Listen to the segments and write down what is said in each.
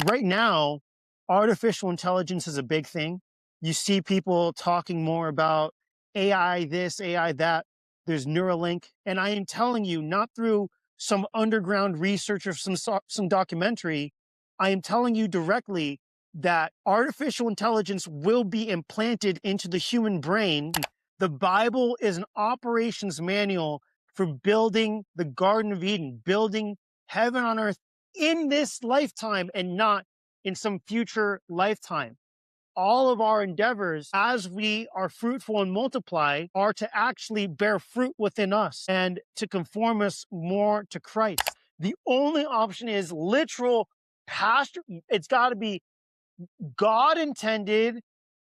right now, artificial intelligence is a big thing. You see people talking more about AI this, AI that. There's Neuralink. And I am telling you, not through some underground research or some documentary, I am telling you directly that artificial intelligence will be implanted into the human brain. The Bible is an operations manual for building the Garden of Eden, building heaven on earth in this lifetime and not in some future lifetime. All of our endeavors as we are fruitful and multiply are to actually bear fruit within us and to conform us more to Christ. The only option is literal pasture. It's got to be God intended,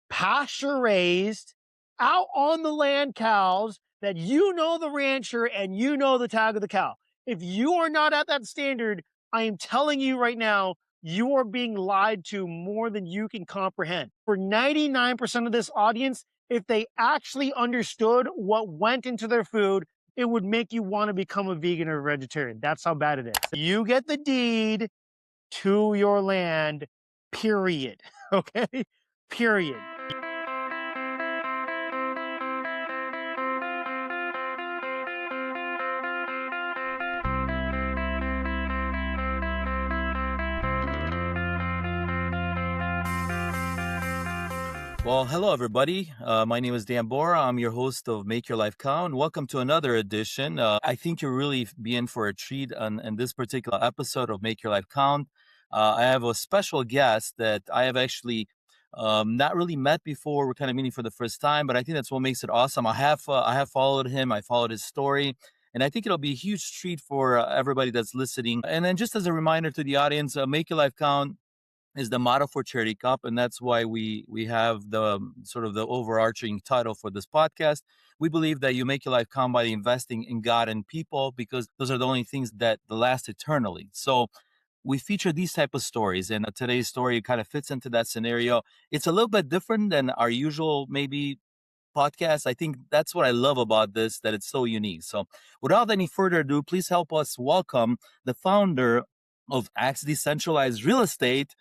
pasture raised, out on the land cows that you know the rancher and you know the tag of the cow. If you are not at that standard, I am telling you right now, you are being lied to more than you can comprehend. For 99% of this audience, if they actually understood what went into their food, it would make you want to become a vegan or a vegetarian. That's how bad it is. You get the deed to your land, period. Okay? Period. Well, hello, everybody. My name is Dan Bora. I'm your host of Make Your Life Count. Welcome to another edition. I think you'll really be in for a treat in this particular episode of Make Your Life Count. I have a special guest that I have actually not really met before. We're kind of meeting for the first time, but I think that's what makes it awesome. I have followed him. I followed his story. And I think it'll be a huge treat for everybody that's listening. And then just as a reminder to the audience, Make Your Life Count is the motto for Charity Cup, and that's why we have the sort of the overarching title for this podcast. We believe that you make your life count by investing in God and people, because those are the only things that last eternally. So we feature these type of stories, and today's story kind of fits into that scenario. It's a little bit different than our usual maybe podcast. I think that's what I love about this, that it's so unique. So without any further ado, please help us welcome the founder of Axe Decentralized Real Estate,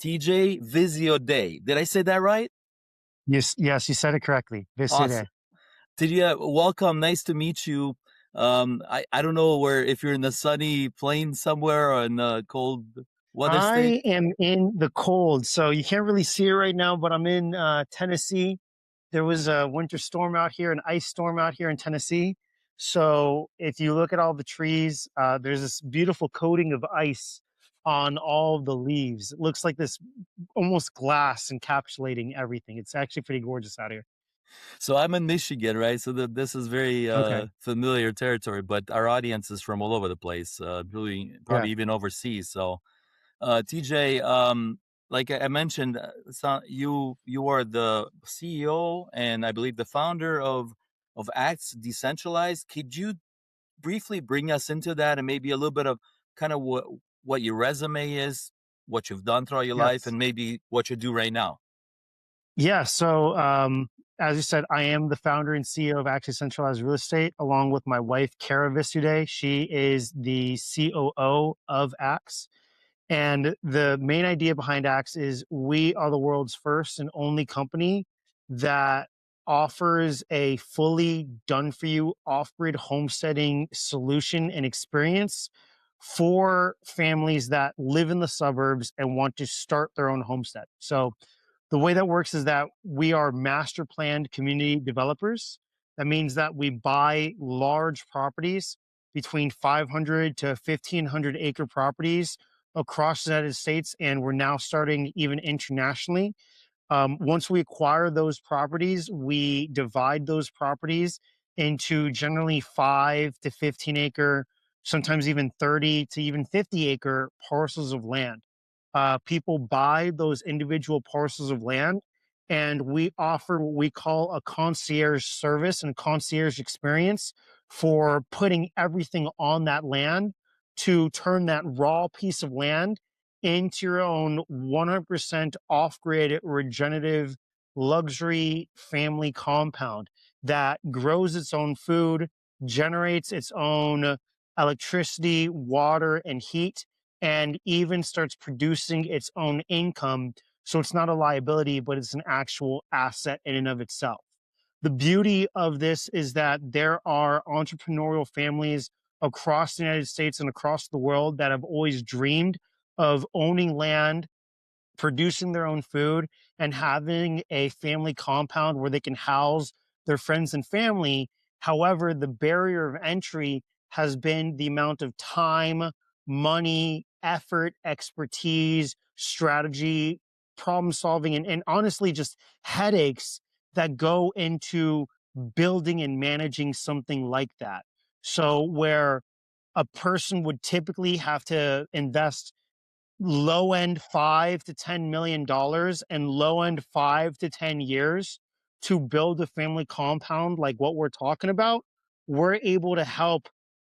TJ Visiodei. Did I say that right? Yes, you said it correctly. Awesome. TJ, welcome. Nice to meet you. I don't know if you're in the sunny plain somewhere or in the cold weather state. I am in the cold, so you can't really see it right now, but I'm in Tennessee. There was a winter storm out here, an ice storm out here in Tennessee. So if you look at all the trees, there's this beautiful coating of ice on all of the leaves. It looks like this almost glass encapsulating everything. It's actually pretty gorgeous out here. So I'm in Michigan, right? So this is very familiar territory, but our audience is from all over the place, really probably even overseas. So TJ, like I mentioned, you are the CEO and I believe the founder of Axe Decentralized. Could you briefly bring us into that and maybe a little bit of kind of what your resume is, what you've done throughout your life, and maybe what you do right now? Yeah. So, as you said, I am the founder and CEO of Axe Decentralized Real Estate, along with my wife, Kara Visiodei. She is the COO of Axe. And the main idea behind Axe is we are the world's first and only company that offers a fully done for you off-grid homesteading solution and experience for families that live in the suburbs and want to start their own homestead. So the way that works is that we are master planned community developers. That means that we buy large properties between 500 to 1,500 acre properties across the United States, and we're now starting even internationally. Once we acquire those properties, we divide those properties into generally 5 to 15 acre, sometimes even 30 to even 50 acre parcels of land. People buy those individual parcels of land, and we offer what we call a concierge service and concierge experience for putting everything on that land to turn that raw piece of land into your own 100% off-grid regenerative luxury family compound that grows its own food, generates its own electricity, water, and heat, and even starts producing its own income. So it's not a liability, but it's an actual asset in and of itself. The beauty of this is that there are entrepreneurial families across the United States and across the world that have always dreamed of owning land, producing their own food, and having a family compound where they can house their friends and family. However, the barrier of entry has been the amount of time, money, effort, expertise, strategy, problem solving, and honestly, just headaches that go into building and managing something like that. So, where a person would typically have to invest low end 5 to 10 million dollars and low end 5 to 10 years to build a family compound like what we're talking about, we're able to help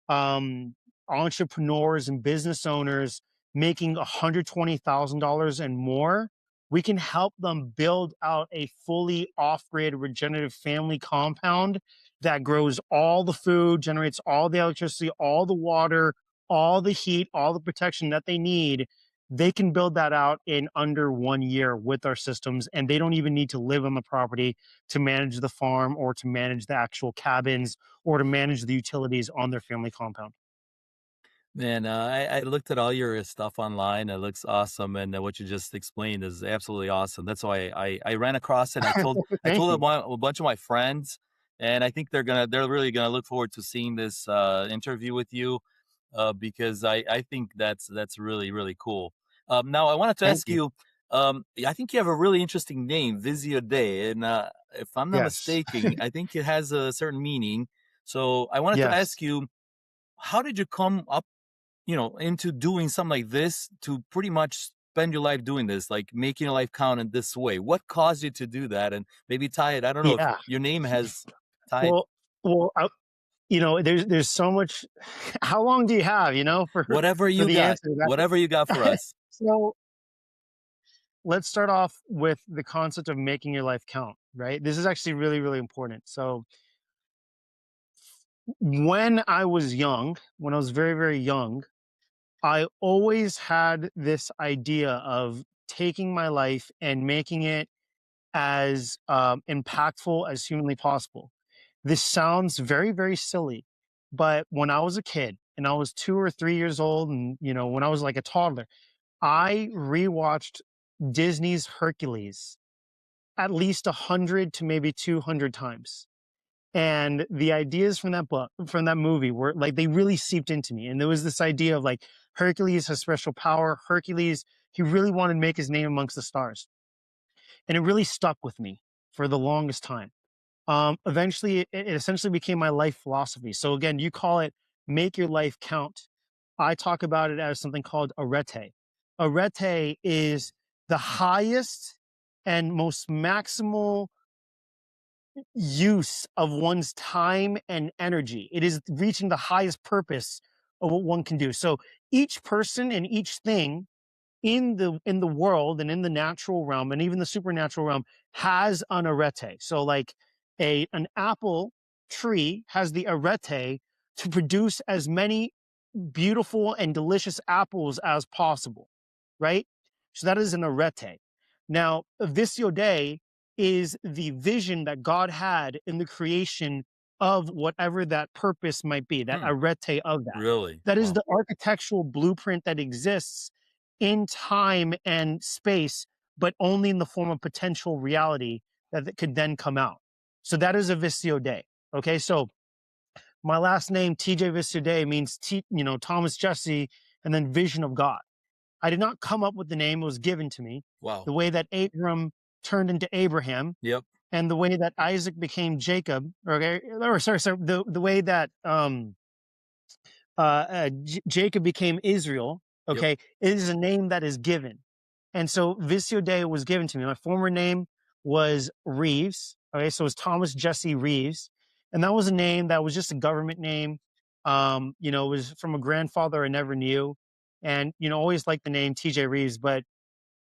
um, entrepreneurs and business owners making $120,000 and more. We can help them build out a fully off grid regenerative family compound that grows all the food, generates all the electricity, all the water, all the heat, all the protection that they need. They can build that out in under 1 year with our systems, and they don't even need to live on the property to manage the farm or to manage the actual cabins or to manage the utilities on their family compound. Man, I looked at all your stuff online. It looks awesome, and what you just explained is absolutely awesome. That's why I ran across it. I Thank told you. a bunch of my friends, and I think they're really gonna look forward to seeing this interview with you, because I think that's really really cool. Now I wanted to Thank ask you. you. I think you have a really interesting name, Visiodei, and if I'm not Yes. mistaken, I think it has a certain meaning. So I wanted to Yes. ask you, how did you come up, into doing something like this, to pretty much spend your life doing this, like making your life count in this way? What caused you to do that? And maybe tie it, I don't know if Yeah. your name has tied. Well, well, there's so much. How long do you have, Whatever for you the got, answer to whatever you got for that? us. So let's start off with the concept of making your life count, right? This is actually really, really important. So when I was young, when I was very, very young, I always had this idea of taking my life and making it as impactful as humanly possible. This sounds very, very silly, but when I was a kid and I was 2 or 3 years old, and when I was like a toddler, I rewatched Disney's Hercules at least 100 to maybe 200 times. And the ideas from that book, from that movie, were like they really seeped into me. And there was this idea of like Hercules has special power. Hercules, he really wanted to make his name amongst the stars. And it really stuck with me for the longest time. Eventually, it essentially became my life philosophy. So again, you call it make your life count. I talk about it as something called arete. Arete is the highest and most maximal use of one's time and energy. It is reaching the highest purpose of what one can do. So each person and each thing in the world and in the natural realm and even the supernatural realm has an arete. So like an apple tree has the arete to produce as many beautiful and delicious apples as possible, right? So that is an arete. Now, a Visiodei is the vision that God had in the creation of whatever that purpose might be, that Hmm, arete of that. really? That is Wow. the architectural blueprint that exists in time and space, but only in the form of potential reality that could then come out. So that is a Visiodei. Okay, so my last name, TJ Visiodei, means Thomas Jesse, and then vision of God. I did not come up with the name; it was given to me. Wow. The way that Abram turned into Abraham, Yep. and the way that Isaac became Jacob, or sorry, the way that Jacob became Israel. Yep. Okay, it is a name that is given, and so Visiodei was given to me. My former name was Reeves. Okay, so it was Thomas Jesse Reeves, and that was a name that was just a government name. It was from a grandfather I never knew, and always liked the name TJ Reeves. But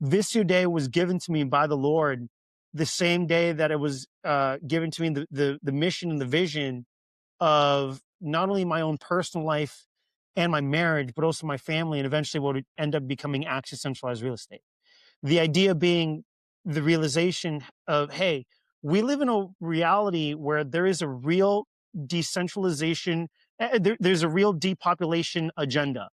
Visiodei was given to me by the Lord the same day that it was given to me the mission and the vision of not only my own personal life and my marriage, but also my family, and eventually what would end up becoming Access Centralized Real Estate. The idea being the realization of, hey, we live in a reality where there is a real decentralization, there's a real depopulation agenda.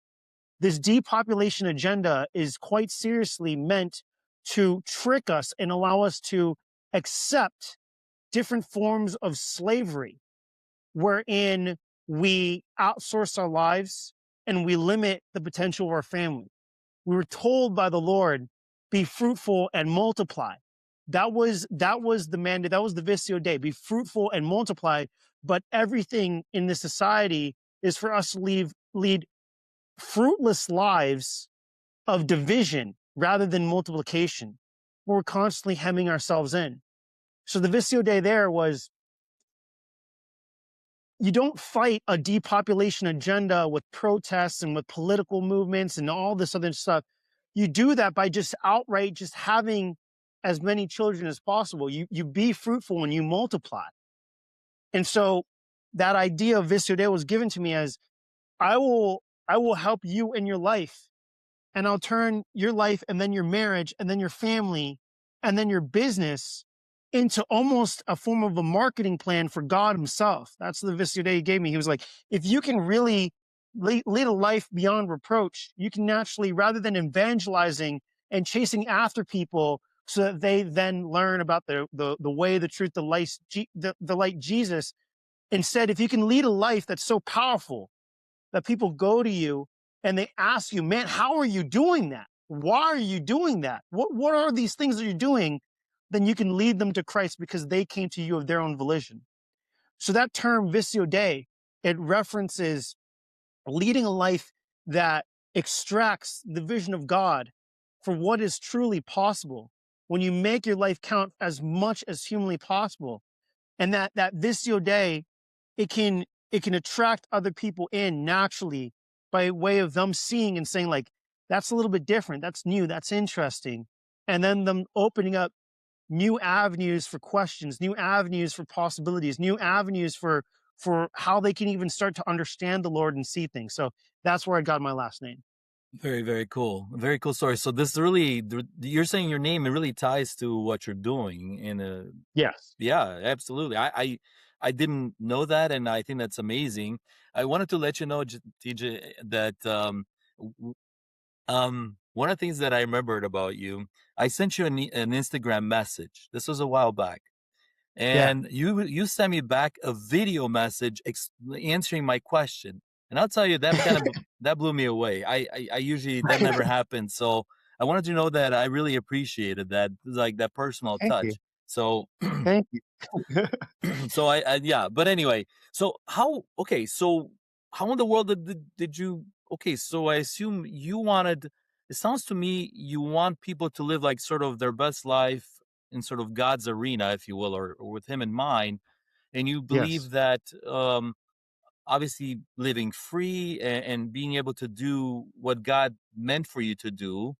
This depopulation agenda is quite seriously meant to trick us and allow us to accept different forms of slavery, wherein we outsource our lives and we limit the potential of our family. We were told by the Lord, be fruitful and multiply. That was the mandate, that was the Visiodei, be fruitful and multiply. But everything in this society is for us to lead fruitless lives of division rather than multiplication. We're constantly hemming ourselves in. So the Visiodei there was, you don't fight a depopulation agenda with protests and with political movements and all this other stuff. You do that by just outright just having as many children as possible. You be fruitful and you multiply. And so that idea of Visiodei was given to me as, I will help you in your life, and I'll turn your life and then your marriage and then your family and then your business into almost a form of a marketing plan for God himself. That's the Visiodei he gave me. He was like, if you can really lead a life beyond reproach, you can naturally, rather than evangelizing and chasing after people so that they then learn about the way, the truth, the light Jesus, instead, if you can lead a life that's so powerful that people go to you and they ask you, man, how are you doing that? Why are you doing that? What are these things that you're doing? Then you can lead them to Christ because they came to you of their own volition. So that term Visiodei, it references leading a life that extracts the vision of God for what is truly possible when you make your life count as much as humanly possible. And that Visiodei, it can attract other people in naturally by way of them seeing and saying, like, that's a little bit different, that's new, that's interesting, and then them opening up new avenues for questions, new avenues for possibilities, new avenues for how they can even start to understand the Lord and see things. So that's where I got my last name. Very, very cool. Very cool story. So this really, you're saying your name, it really ties to what you're doing in a, Yes. yeah, absolutely. I didn't know that, and I think that's amazing. I wanted to let you know, TJ, that one of the things that I remembered about you, I sent you an Instagram message. This was a while back, Yeah. and you sent me back a video message answering my question. And I'll tell you, that blew me away. I usually, that never happens. So I wanted to know that I really appreciated that, like that personal Thank you. touch. So Thank you. so yeah, but anyway, so how in the world did you, okay, so I assume you wanted, it sounds to me you want people to live like sort of their best life in sort of God's arena, if you will, or with him in mind, and you believe Yes. that obviously living free and being able to do what God meant for you to do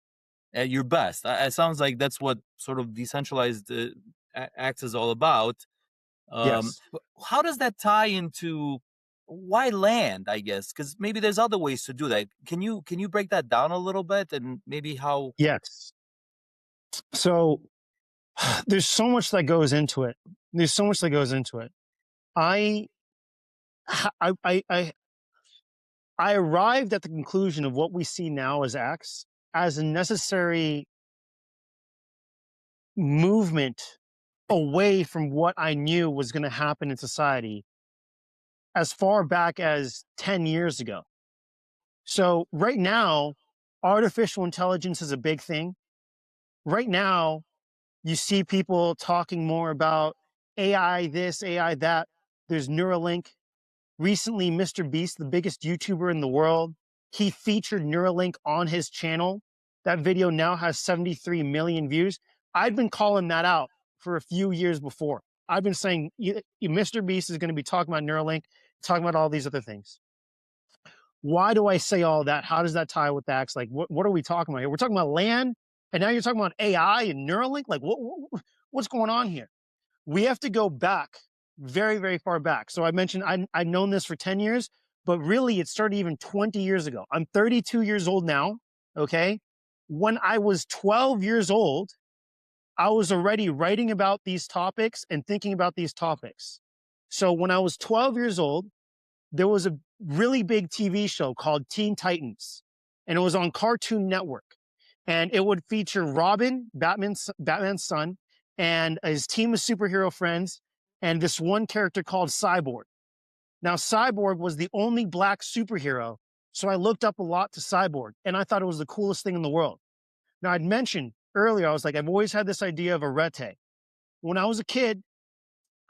at your best. It sounds like that's what sort of decentralized acts is all about. Yes. How does that tie into why land, I guess? Because maybe there's other ways to do that. Can you break that down a little bit and maybe how? Yes. So there's so much that goes into it. There's so much that goes into it. I I I I, I arrived at the conclusion of what we see now as acts as a necessary movement away from what I knew was going to happen in society as far back as 10 years ago. So right now, artificial intelligence is a big thing. Right now, you see people talking more about AI this, AI that. There's Neuralink. Recently, Mr. Beast, the biggest YouTuber in the world, he featured Neuralink on his channel. That video now has 73 million views. I'd been calling that out for a few years before. I've been saying Mr. Beast is going to be talking about Neuralink, talking about all these other things. Why do I say all that? How does that tie with acts? Like, what are we talking about here? We're talking about land, and now you're talking about AI and Neuralink. Like, what's going on here? We have to go back very, very far back. So I mentioned I've known this for 10 years. but really it started even 20 years ago. I'm 32 years old now, okay? When I was 12 years old, I was already writing about these topics and thinking about these topics. So when I was 12 years old, there was a really big TV show called Teen Titans, and it was on Cartoon Network. And it would feature Robin, Batman's son, and his team of superhero friends, and this one character called Cyborg. Now, Cyborg was the only black superhero, so I looked up a lot to Cyborg, and I thought it was the coolest thing in the world. Now, I'd mentioned earlier, I was like, I've always had this idea of arete. When I was a kid,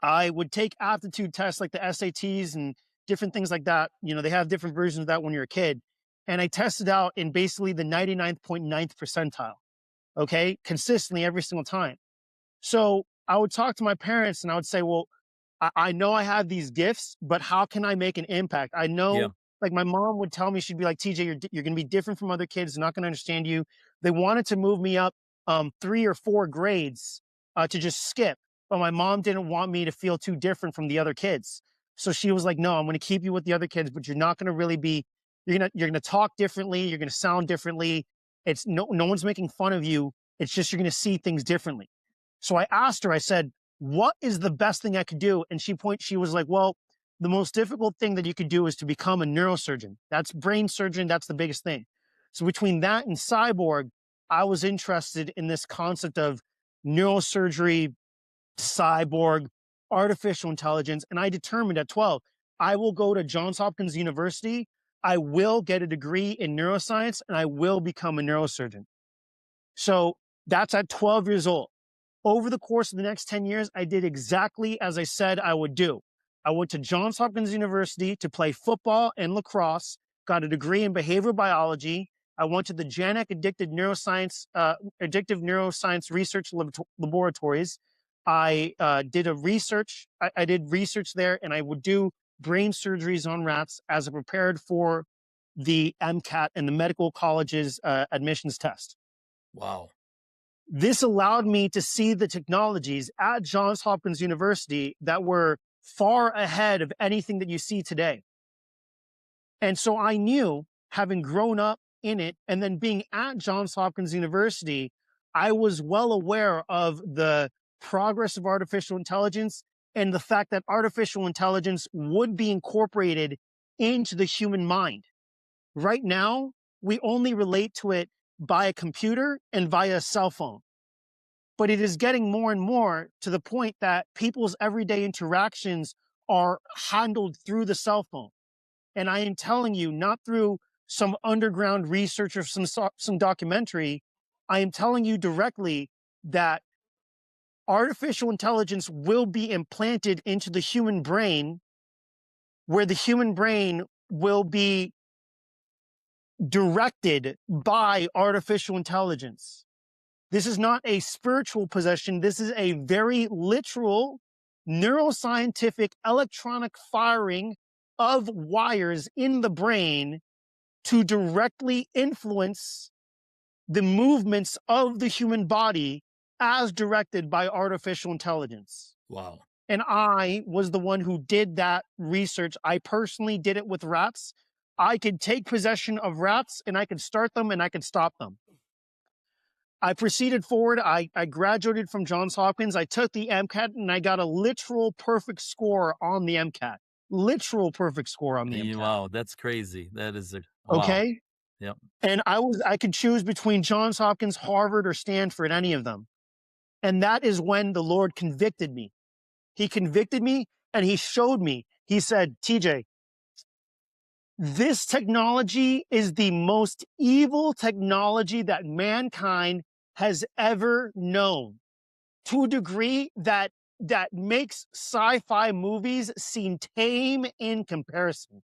I would take aptitude tests like the SATs and different things like that. You know, they have different versions of that when you're a kid. And I tested out in basically the 99.9th percentile, okay, consistently every single time. So I would talk to my parents and I would say, well, I know I have these gifts, but how can I make an impact? I Yeah. know, like my mom would tell me, she'd be like, TJ, you're going to be different from other kids. They're not going to understand you. They wanted to move me up 3 or 4 grades to just skip. But my mom didn't want me to feel too different from the other kids. So she was like, no, I'm going to keep you with the other kids, but you're not going to really be, you're going to talk differently. You're going to sound differently. It's no one's making fun of you. It's just, you're going to see things differently. So I asked her, I said, what is the best thing I could do? And she was like, well, the most difficult thing that you could do is to become a neurosurgeon. That's brain surgeon. That's the biggest thing. So between that and cyborg, I was interested in this concept of neurosurgery, cyborg, artificial intelligence. And I determined at 12, I will go to Johns Hopkins University. I will get a degree in neuroscience and I will become a neurosurgeon. So that's at 12 years old. Over the course of the next 10 years, I did exactly as I said I would do. I went to Johns Hopkins University to play football and lacrosse, got a degree in behavioral biology. I went to the Janek Addictive Neuroscience Research Laboratories. I did I did research there, and I would do brain surgeries on rats as I prepared for the MCAT and the medical college's admissions test. Wow. This allowed me to see the technologies at Johns Hopkins University that were far ahead of anything that you see today. And so I knew, having grown up in it and then being at Johns Hopkins University, I was well aware of the progress of artificial intelligence and the fact that artificial intelligence would be incorporated into the human mind. Right now, we only relate to it by a computer and via a cell phone. But it is getting more and more to the point that people's everyday interactions are handled through the cell phone. And I am telling you, not through some underground research or some documentary, I am telling you directly that artificial intelligence will be implanted into the human brain, where the human brain will be directed by artificial intelligence. This is not a spiritual possession. This is a very literal neuroscientific electronic firing of wires in the brain to directly influence the movements of the human body as directed by artificial intelligence. Wow. And I was the one who did that research. I personally did it with rats. I could take possession of rats and I could start them and I could stop them. I proceeded forward. I graduated from Johns Hopkins. I took the MCAT and I got a literal perfect score on the MCAT. Literal perfect score on the MCAT. Wow, that's crazy. That is a wow. Okay. Yep. And I could choose between Johns Hopkins, Harvard, or Stanford, any of them. And that is when the Lord convicted me. He convicted me and he showed me. He said, TJ, this technology is the most evil technology that mankind has ever known, to a degree that makes sci-fi movies seem tame in comparison.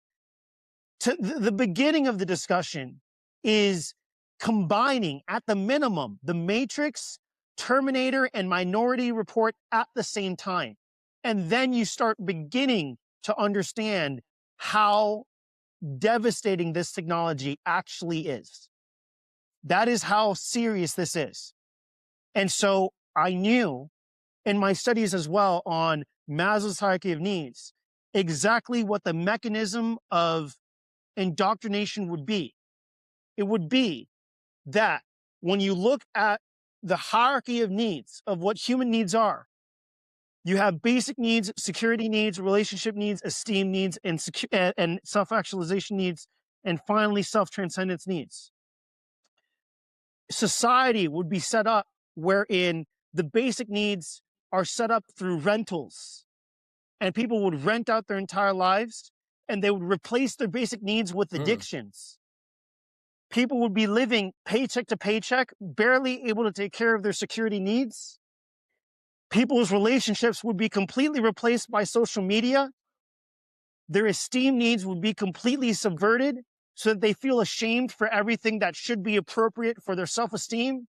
To the beginning of the discussion is combining, at the minimum, The Matrix, Terminator, and Minority Report at the same time. And then you start beginning to understand how devastating this technology actually is. That is how serious this is. And so I knew in my studies as well on Maslow's hierarchy of needs exactly what the mechanism of indoctrination would be. It would be that when you look at the hierarchy of needs, of what human needs are, you have basic needs, security needs, relationship needs, esteem needs, and self-actualization needs, and finally self-transcendence needs. Society would be set up wherein the basic needs are set up through rentals, and people would rent out their entire lives, and they would replace their basic needs with addictions. People would be living paycheck to paycheck, barely able to take care of their security needs. People's relationships would be completely replaced by social media. Their esteem needs would be completely subverted so that they feel ashamed for everything that should be appropriate for their self-esteem,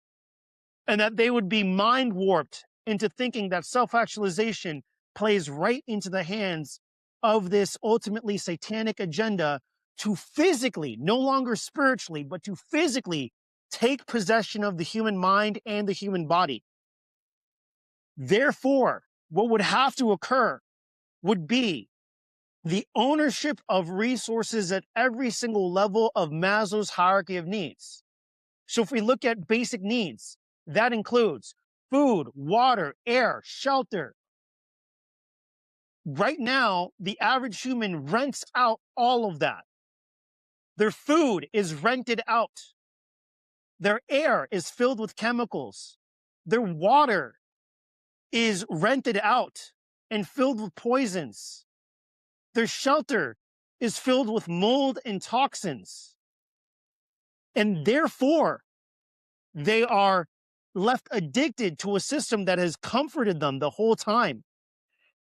and that they would be mind warped into thinking that self-actualization plays right into the hands of this ultimately satanic agenda to physically, no longer spiritually, but to physically take possession of the human mind and the human body. Therefore, what would have to occur would be the ownership of resources at every single level of Maslow's hierarchy of needs. So if we look at basic needs, that includes food, water, air, shelter. Right now, the average human rents out all of that. Their food is rented out. Their air is filled with chemicals. Their water is rented out and filled with poisons. Their shelter is filled with mold and toxins. And therefore, they are left addicted to a system that has comforted them the whole time.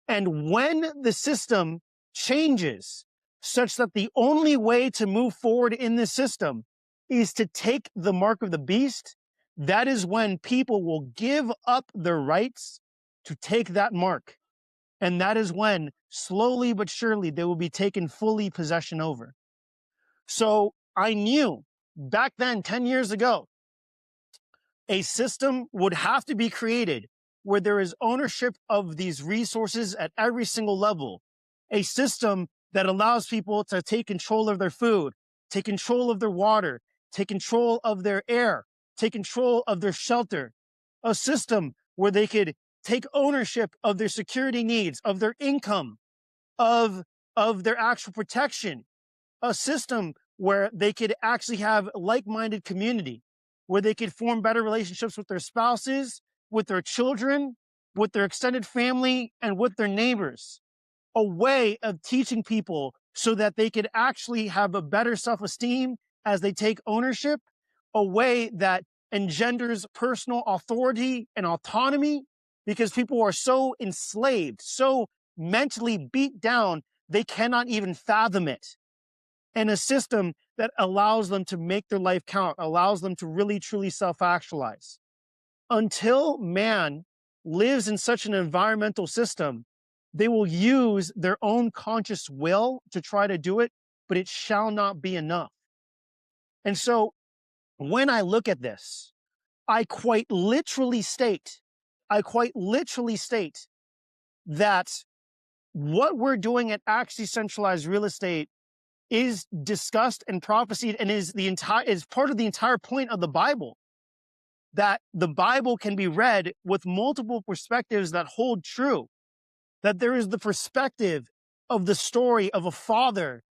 And when the system changes such that the only way to move forward in this system is to take the mark of the beast, that is when people will give up their rights to take that mark. And that is when, slowly but surely, they will be taken fully possession over. So I knew back then, 10 years ago, a system would have to be created where there is ownership of these resources at every single level. A system that allows people to take control of their food, take control of their water, take control of their air, take control of their shelter. A system where they could take ownership of their security needs, of their income, of their actual protection. A system where they could actually have like-minded community, where they could form better relationships with their spouses, with their children, with their extended family, and with their neighbors. A way of teaching people so that they could actually have a better self-esteem as they take ownership, a way that engenders personal authority and autonomy, because people are so enslaved, so mentally beat down, they cannot even fathom it. And a system that allows them to make their life count, allows them to really, truly self-actualize. Until man lives in such an environmental system, they will use their own conscious will to try to do it, but it shall not be enough. And so when I look at this, I quite literally state that what we're doing at Actually Centralized Real Estate is discussed and prophesied and is part of the entire point of the Bible. That the Bible can be read with multiple perspectives that hold true. That there is the perspective of the story of a father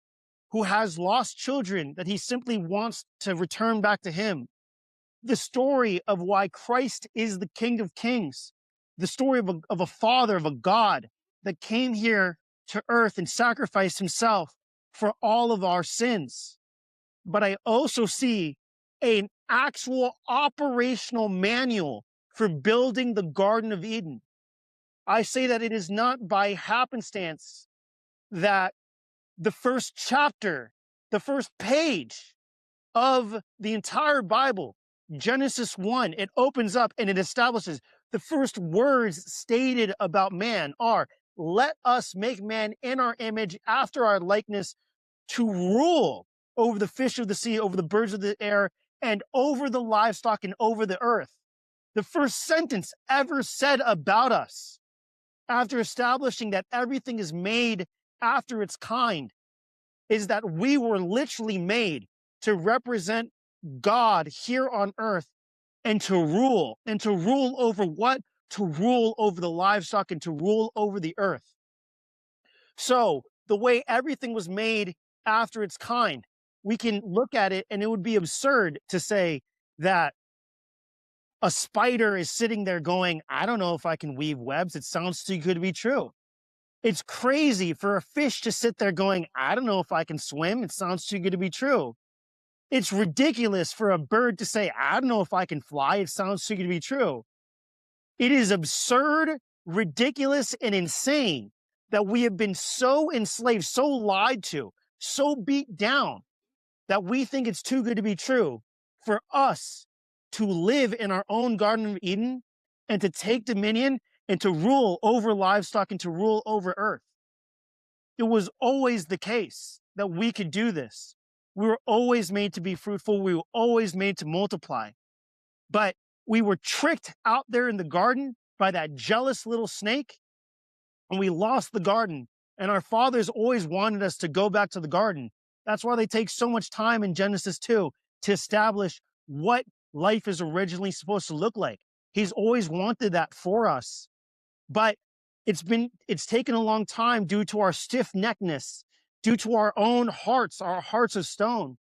who has lost children that he simply wants to return back to him. The story of why Christ is the King of Kings. The story of a father, of a God that came here to earth and sacrificed himself for all of our sins. But I also see an actual operational manual for building the Garden of Eden. I say that it is not by happenstance that the first chapter, the first page of the entire Bible, Genesis 1, it opens up and it establishes the first words stated about man are, let us make man in our image after our likeness to rule over the fish of the sea, over the birds of the air, and over the livestock and over the earth. The first sentence ever said about us, after establishing that everything is made after its kind is that we were literally made to represent God here on earth and to rule. And to rule over what? To rule over the livestock and to rule over the earth. So the way everything was made after its kind, we can look at it and it would be absurd to say that a spider is sitting there going, I don't know if I can weave webs. It sounds too good to be true. It's crazy for a fish to sit there going, I don't know if I can swim. It sounds too good to be true. It's ridiculous for a bird to say, I don't know if I can fly. It sounds too good to be true. It is absurd, ridiculous, and insane that we have been so enslaved, so lied to, so beat down that we think it's too good to be true for us to live in our own Garden of Eden and to take dominion and to rule over livestock and to rule over earth. It was always the case that we could do this. We were always made to be fruitful. We were always made to multiply. But we were tricked out there in the garden by that jealous little snake, and we lost the garden. And our fathers always wanted us to go back to the garden. That's why they take so much time in Genesis 2 to establish what life is originally supposed to look like. He's always wanted that for us. But it's taken a long time due to our stiff-neckedness, due to our own hearts, our hearts of stone,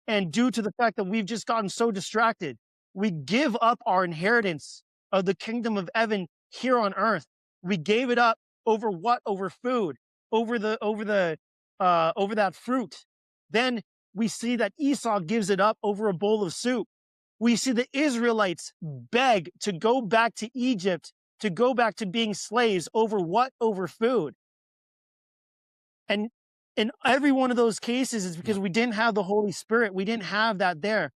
and due to the fact that we've just gotten so distracted. We give up our inheritance of the kingdom of heaven here on earth. We gave it up over what? Over food, over that fruit. Then we see that Esau gives it up over a bowl of soup. We see the Israelites beg to go back to Egypt, to go back to being slaves over what? Over food. And in every one of those cases, it's because we didn't have the Holy Spirit. We didn't have that there.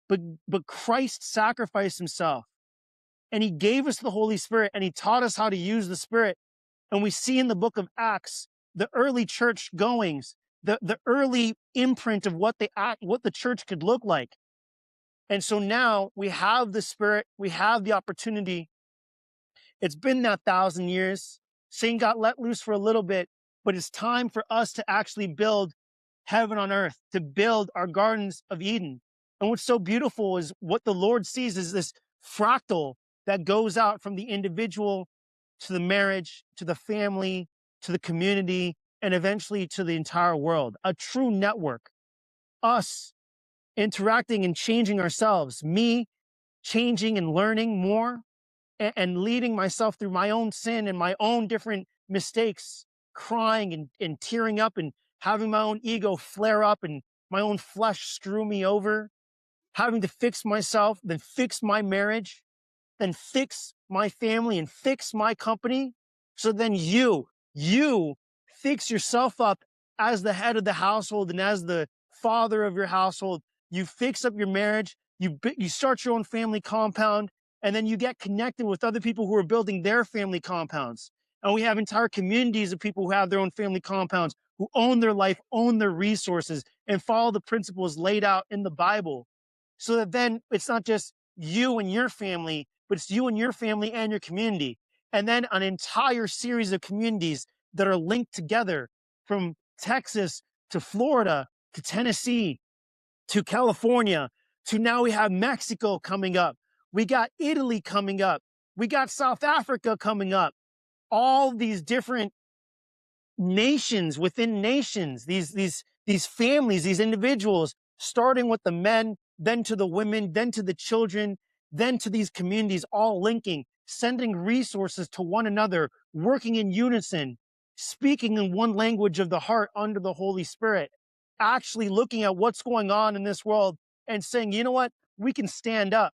But Christ sacrificed himself and he gave us the Holy Spirit and he taught us how to use the Spirit. And we see in the book of Acts, the early church goings, the early imprint of what the church could look like. And so now we have the Spirit, we have the opportunity. It's been that 1,000 years. Satan got let loose for a little bit, but it's time for us to actually build heaven on earth, to build our gardens of Eden. And what's so beautiful is what the Lord sees is this fractal that goes out from the individual to the marriage, to the family, to the community, and eventually to the entire world. A true network. Us interacting and changing ourselves. Me changing and learning more and leading myself through my own sin and my own different mistakes, crying and tearing up and having my own ego flare up and my own flesh screw me over, having to fix myself, then fix my marriage, then fix my family and fix my company. So then you fix yourself up as the head of the household and as the father of your household. You fix up your marriage, you start your own family compound, and then you get connected with other people who are building their family compounds. And we have entire communities of people who have their own family compounds, who own their life, own their resources, and follow the principles laid out in the Bible. So that then it's not just you and your family, but it's you and your family and your community. And then an entire series of communities that are linked together from Texas to Florida to Tennessee to California to now we have Mexico coming up. We got Italy coming up. We got South Africa coming up. All these different nations within nations, these families, these individuals, starting with the men, then to the women, then to the children, then to these communities, all linking, sending resources to one another, working in unison, speaking in one language of the heart under the Holy Spirit, actually looking at what's going on in this world and saying, you know what, we can stand up.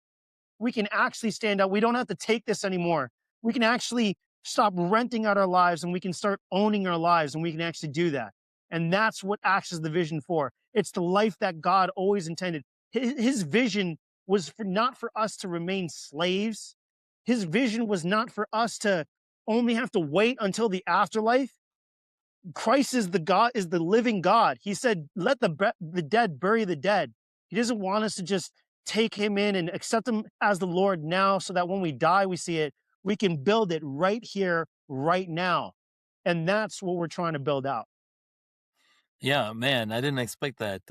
We can actually stand up. We don't have to take this anymore. We can actually stop renting out our lives and we can start owning our lives and we can actually do that. And that's what Acts is the vision for. It's the life that God always intended. His vision was not for us to remain slaves. His vision was not for us to only have to wait until the afterlife. Christ is the living God. He said, let the dead bury the dead. He doesn't want us to just take him in and accept him as the Lord now so that when we die, we see it. We can build it right here, right now. And that's what we're trying to build out. Yeah, man, I didn't expect that.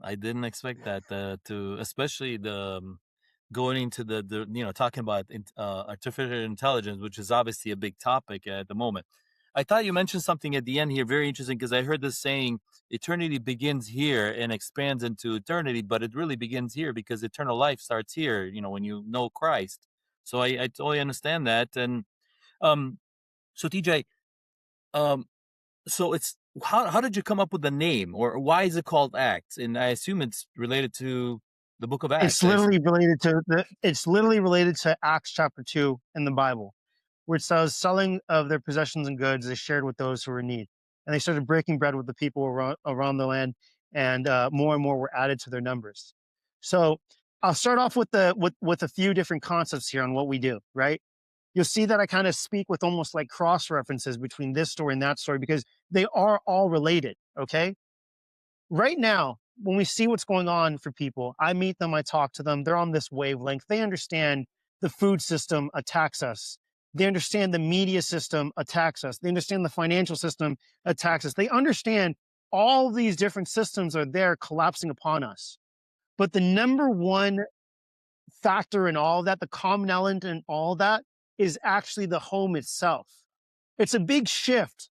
I didn't expect that to, especially going into the talking about artificial intelligence, which is obviously a big topic at the moment. I thought you mentioned something at the end here, very interesting, because I heard this saying, "Eternity begins here and expands into eternity," but it really begins here because eternal life starts here. When you know Christ. So I totally understand that, and um, so TJ, um, so it's how did you come up with the name, or why is it called Acts? And I assume it's related to the book of It's Acts. literally related to Acts chapter 2 in the Bible, where it says, selling of their possessions and goods, they shared with those who were in need. And they started breaking bread with the people around the land, and more and more were added to their numbers. So I'll start off with a few different concepts here on what we do, right? You'll see that I kind of speak with almost like cross references between this story and that story because they are all related, okay? Right now, when we see what's going on for people, I meet them, I talk to them, they're on this wavelength. They understand the food system attacks us. They understand the media system attacks us. They understand the financial system attacks us. They understand all these different systems are there collapsing upon us. But the number one factor in all of that, the common element in all that, is actually the home itself. It's a big shift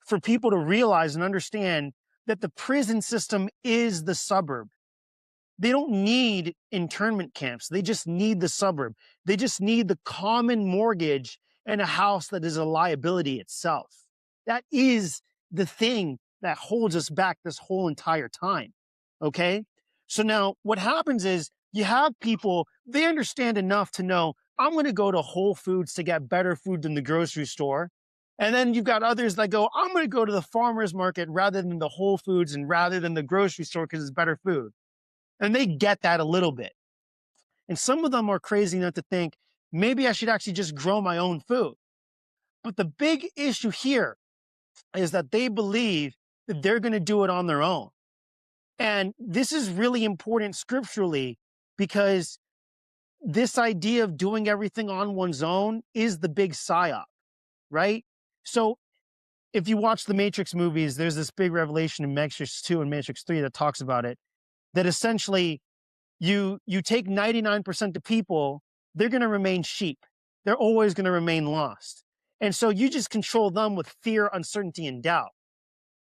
for people to realize and understand that the prison system is the suburb. They don't need internment camps. They just need the suburb. They just need the common mortgage and a house that is a liability itself. That is the thing that holds us back this whole entire time. Okay. So now what happens is you have people, they understand enough to know I'm going to go to Whole Foods to get better food than the grocery store. And then you've got others that go, I'm going to go to the farmer's market rather than the Whole Foods and rather than the grocery store because it's better food. And they get that a little bit. And some of them are crazy enough to think maybe I should actually just grow my own food. But the big issue here is that they believe that they're going to do it on their own. And this is really important scripturally because this idea of doing everything on one's own is the big psyop, right? So if you watch the Matrix movies, there's this big revelation in Matrix 2 and Matrix 3 that talks about it, that essentially you take 99% of people, they're going to remain sheep. They're always going to remain lost. And so you just control them with fear, uncertainty, and doubt.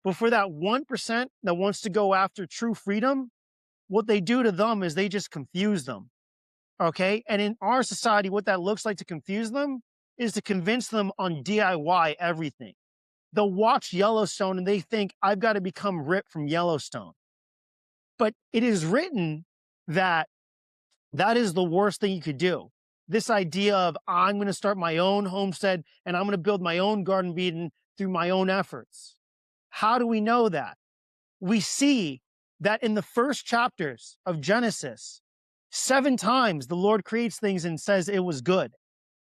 But for that 1% that wants to go after true freedom, what they do to them is they just confuse them. Okay. And in our society, what that looks like to confuse them is to convince them on DIY everything. They'll watch Yellowstone and they think, I've got to become Rip from Yellowstone. But it is written that that is the worst thing you could do. This idea of I'm going to start my own homestead and I'm going to build my own Garden of Eden through my own efforts. How do we know that? We see that in the first chapters of Genesis, 7 times the Lord creates things and says it was good.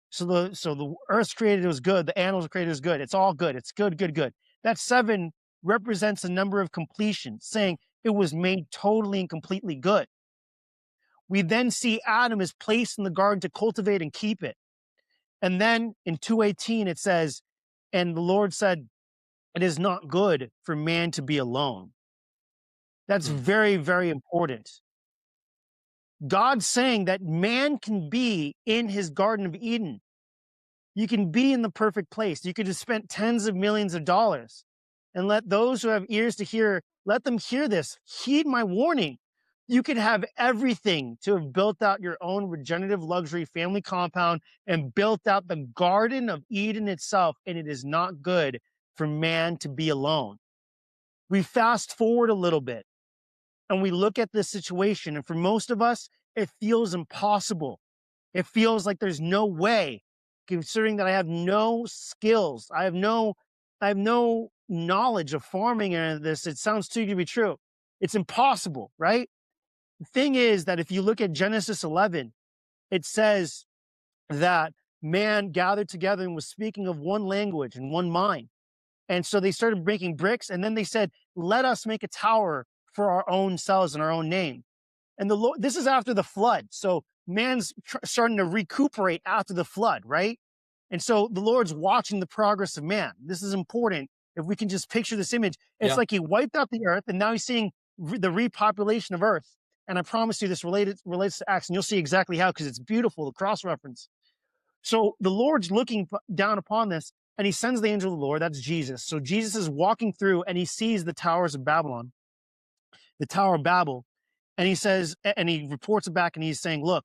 So the earth's created, it was good. The animals are created, it was good. It's all good. It's good, good, good. That 7 represents a number of completion, saying it was made totally and completely good. We then see Adam is placed in the garden to cultivate and keep it. And then in 2:18, it says, and the Lord said, it is not good for man to be alone. That's Hmm. very, very important. God's saying that man can be in his Garden of Eden. You can be in the perfect place. You could have spent tens of millions of dollars and let those who have ears to hear, let them hear this. Heed my warning. You could have everything to have built out your own regenerative luxury family compound and built out the Garden of Eden itself, and it is not good for man to be alone. We fast forward a little bit and we look at this situation, and for most of us, it feels impossible. It feels like there's no way, considering that I have no skills. I have no knowledge of farming and this. It sounds too good to be true. It's impossible, right? The thing is that if you look at Genesis 11, it says that man gathered together and was speaking of one language and one mind. And so they started making bricks, and then they said, let us make a tower for our own selves and our own name. And the Lord, this is after the flood. So man's starting to recuperate after the flood, right? And so the Lord's watching the progress of man. This is important. if we can just picture this image, it's Yeah. like he wiped out the earth and now he's seeing the repopulation of earth. And I promise you this relates to Acts, and you'll see exactly how, because it's beautiful, the cross reference. So the Lord's looking down upon this, and he sends the angel of the Lord, that's Jesus. So Jesus is walking through and he sees the towers of Babylon, the Tower of Babel, and he says, and he reports it back, and he's saying, look,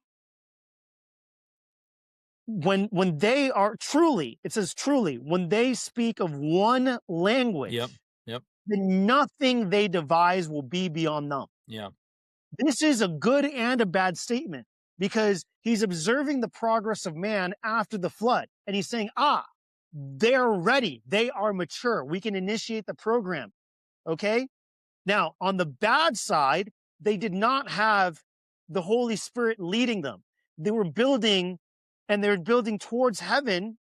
when they are truly, it says truly, when they speak of one language, Yep. Yep. then nothing they devise will be beyond them. Yeah. This is a good and a bad statement, because he's observing the progress of man after the flood. And he's saying, they're ready. They are mature. We can initiate the program. Okay. Now, on the bad side, they did not have the Holy Spirit leading them. They were building, and they're building towards heaven.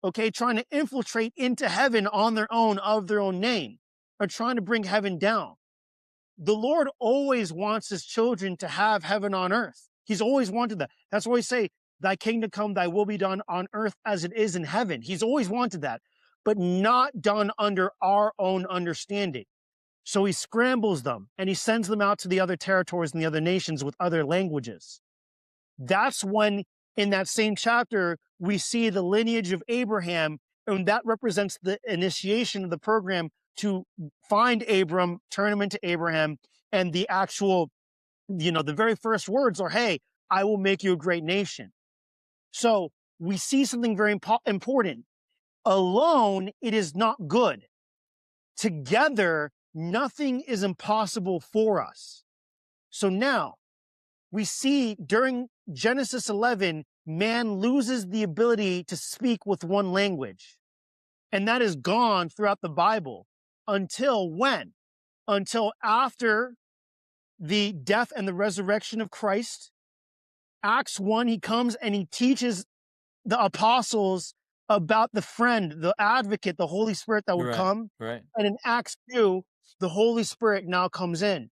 Okay. Trying to infiltrate into heaven on their own, of their own name, or trying to bring heaven down. The Lord always wants his children to have heaven on earth. He's always wanted that. That's why we say, thy kingdom come, thy will be done on earth as it is in heaven. He's always wanted that, but not done under our own understanding. So he scrambles them and he sends them out to the other territories and the other nations with other languages. That's when, in that same chapter, we see the lineage of Abraham, and that represents the initiation of the program to find Abram, turn him into Abraham, and the actual, the very first words are, hey, I will make you a great nation. So we see something very important. Alone, it is not good. Together, nothing is impossible for us. So now we see during Genesis 11, man loses the ability to speak with one language. And that is gone throughout the Bible. Until when? Until after the death and the resurrection of Christ. Acts 1, he comes and he teaches the apostles about the friend, the advocate, the Holy Spirit that would come. Right. And in Acts 2, the Holy Spirit now comes in.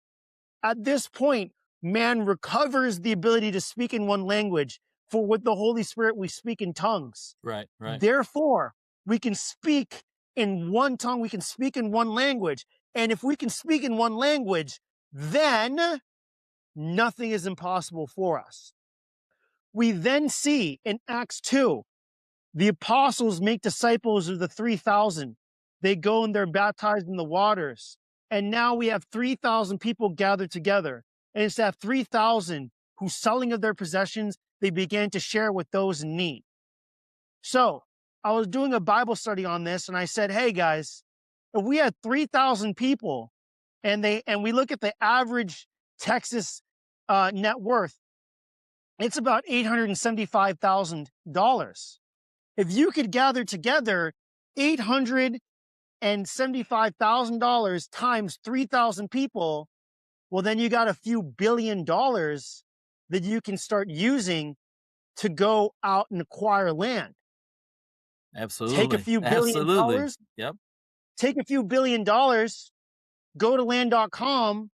At this point, man recovers the ability to speak in one language. For with the Holy Spirit, we speak in tongues. Right. Therefore, we can speak in one tongue, we can speak in one language. And if we can speak in one language, then nothing is impossible for us. We then see in Acts 2, the apostles make disciples of the 3,000. They go and they're baptized in the waters. And now we have 3,000 people gathered together. And it's that 3,000 who, selling of their possessions, they began to share with those in need. So I was doing a Bible study on this, and I said, hey guys, if we had 3,000 people and we look at the average Texas net worth, it's about $875,000. If you could gather together $875,000 times 3,000 people, well, then you got a few $billions that you can start using to go out and acquire land. Absolutely. Take a few $billions. Yep. Take a few $billions, go to land.com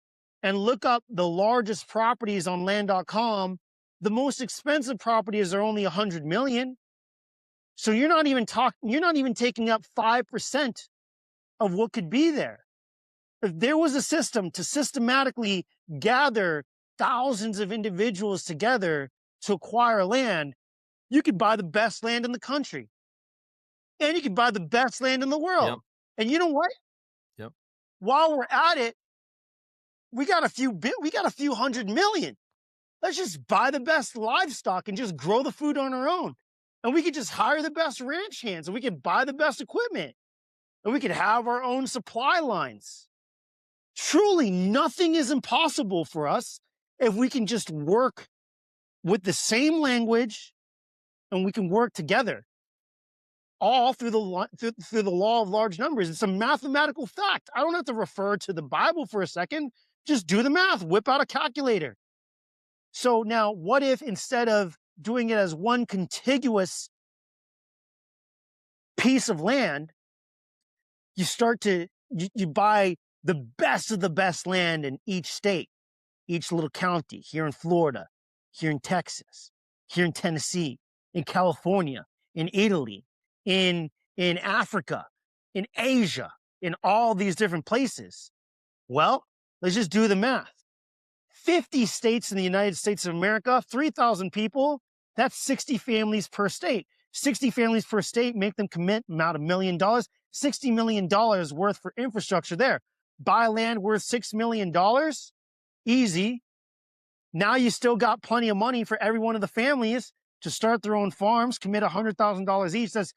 and look up the largest properties on land.com. The most expensive properties are only 100 million. So you're not even taking up 5% of what could be there. If there was a system to systematically gather thousands of individuals together to acquire land, you could buy the best land in the country. And you could buy the best land in the world. Yep. And you know what? Yep. While we're at it, we got a few hundred million. Let's just buy the best livestock and just grow the food on our own. And we could just hire the best ranch hands, and we could buy the best equipment, and we could have our own supply lines. Truly, nothing is impossible for us if we can just work with the same language, and we can work together, all through the law of large numbers. It's a mathematical fact. I don't have to refer to the Bible for a second. Just do the math, whip out a calculator. So now, what if instead of doing it as one contiguous piece of land, you buy the best of the best land in each state, each little county, here in Florida, here in Texas, here in Tennessee, in California, in Italy, in Africa, in Asia, in all these different places. Well, let's just do the math. 50 states in the United States of America, 3,000 people, that's 60 families per state. 60 families per state make them commit about $1 million, $60 million worth for infrastructure there. Buy land worth $6 million, easy. Now you still got plenty of money for every one of the families to start their own farms, commit $100,000 each. That's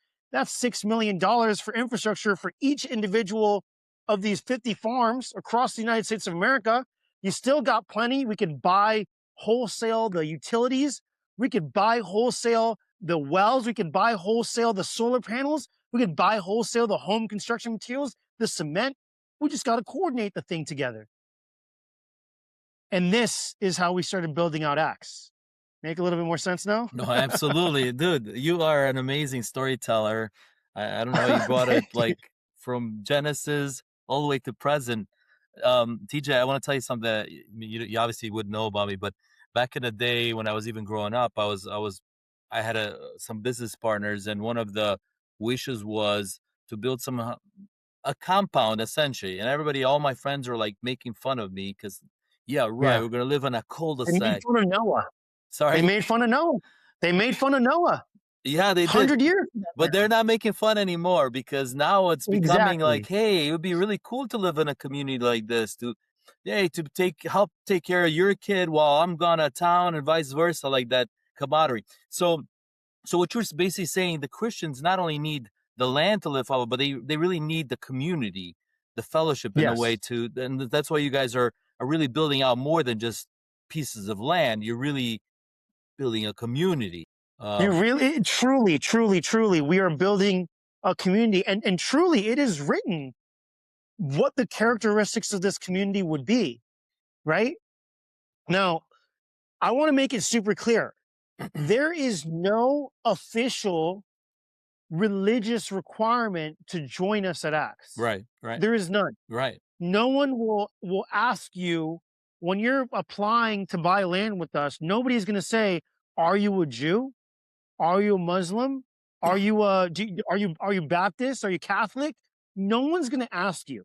$6 million for infrastructure for each individual of these 50 farms across the United States of America. You still got plenty. We could buy wholesale the utilities. We could buy wholesale the wells. We could buy wholesale the solar panels. We could buy wholesale the home construction materials, the cement. We just got to coordinate the thing together. And this is how we started building out Axe. Make a little bit more sense now? No, absolutely. Dude, you are an amazing storyteller. I don't know how you brought it Thank you. like from Genesis all the way to present. TJ, I want to tell you something that you obviously wouldn't know about me, but back in the day when I was even growing up, I had some business partners, and one of the wishes was to build a compound essentially, and all my friends were like making fun of me because, yeah, right, Yeah. we're gonna live in a They made cul-de-sac. fun of Noah. They Sorry. made fun of Noah. They made fun of Noah. Yeah, they did. 100 years from But they're now. not making fun anymore because now it's becoming like, Exactly. hey, it would be really cool to live in a community like this, to help take care of your kid while I'm gone out of town and vice versa, like that camaraderie. So what you're basically saying, the Christians not only need the land to live off, but they really need the community, the fellowship in a way Yes. to, and that's why you guys are really building out more than just pieces of land. You're really building a community. You Um, really, truly, truly, truly, we are building a community. And truly, it is written what the characteristics of this community would be, right? Now, I want to make it super clear. There is no official religious requirement to join us at Acts. right, right, There is none. right, No one will ask you when you're applying to buy land with us. Nobody's going to say, "Are you a Jew? Are you a Muslim? Are you Baptist? Are you Catholic?" No one's going to ask you.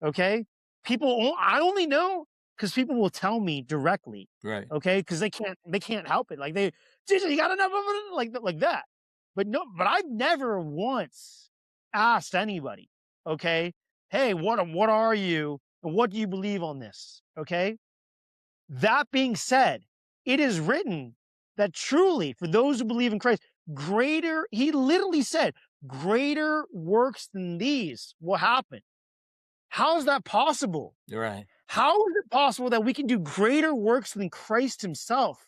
Okay, I only know because people will tell me directly. right. Okay, because they can't help it. Like "Jesus, you got enough of it," like that. But no, but I've never once asked anybody. Okay, hey, what are you and what do you believe on this? Okay. That being said, it is written that truly for those who believe in Christ, he literally said, greater works than these will happen. How is that possible? You're right. How is it possible that we can do greater works than Christ himself?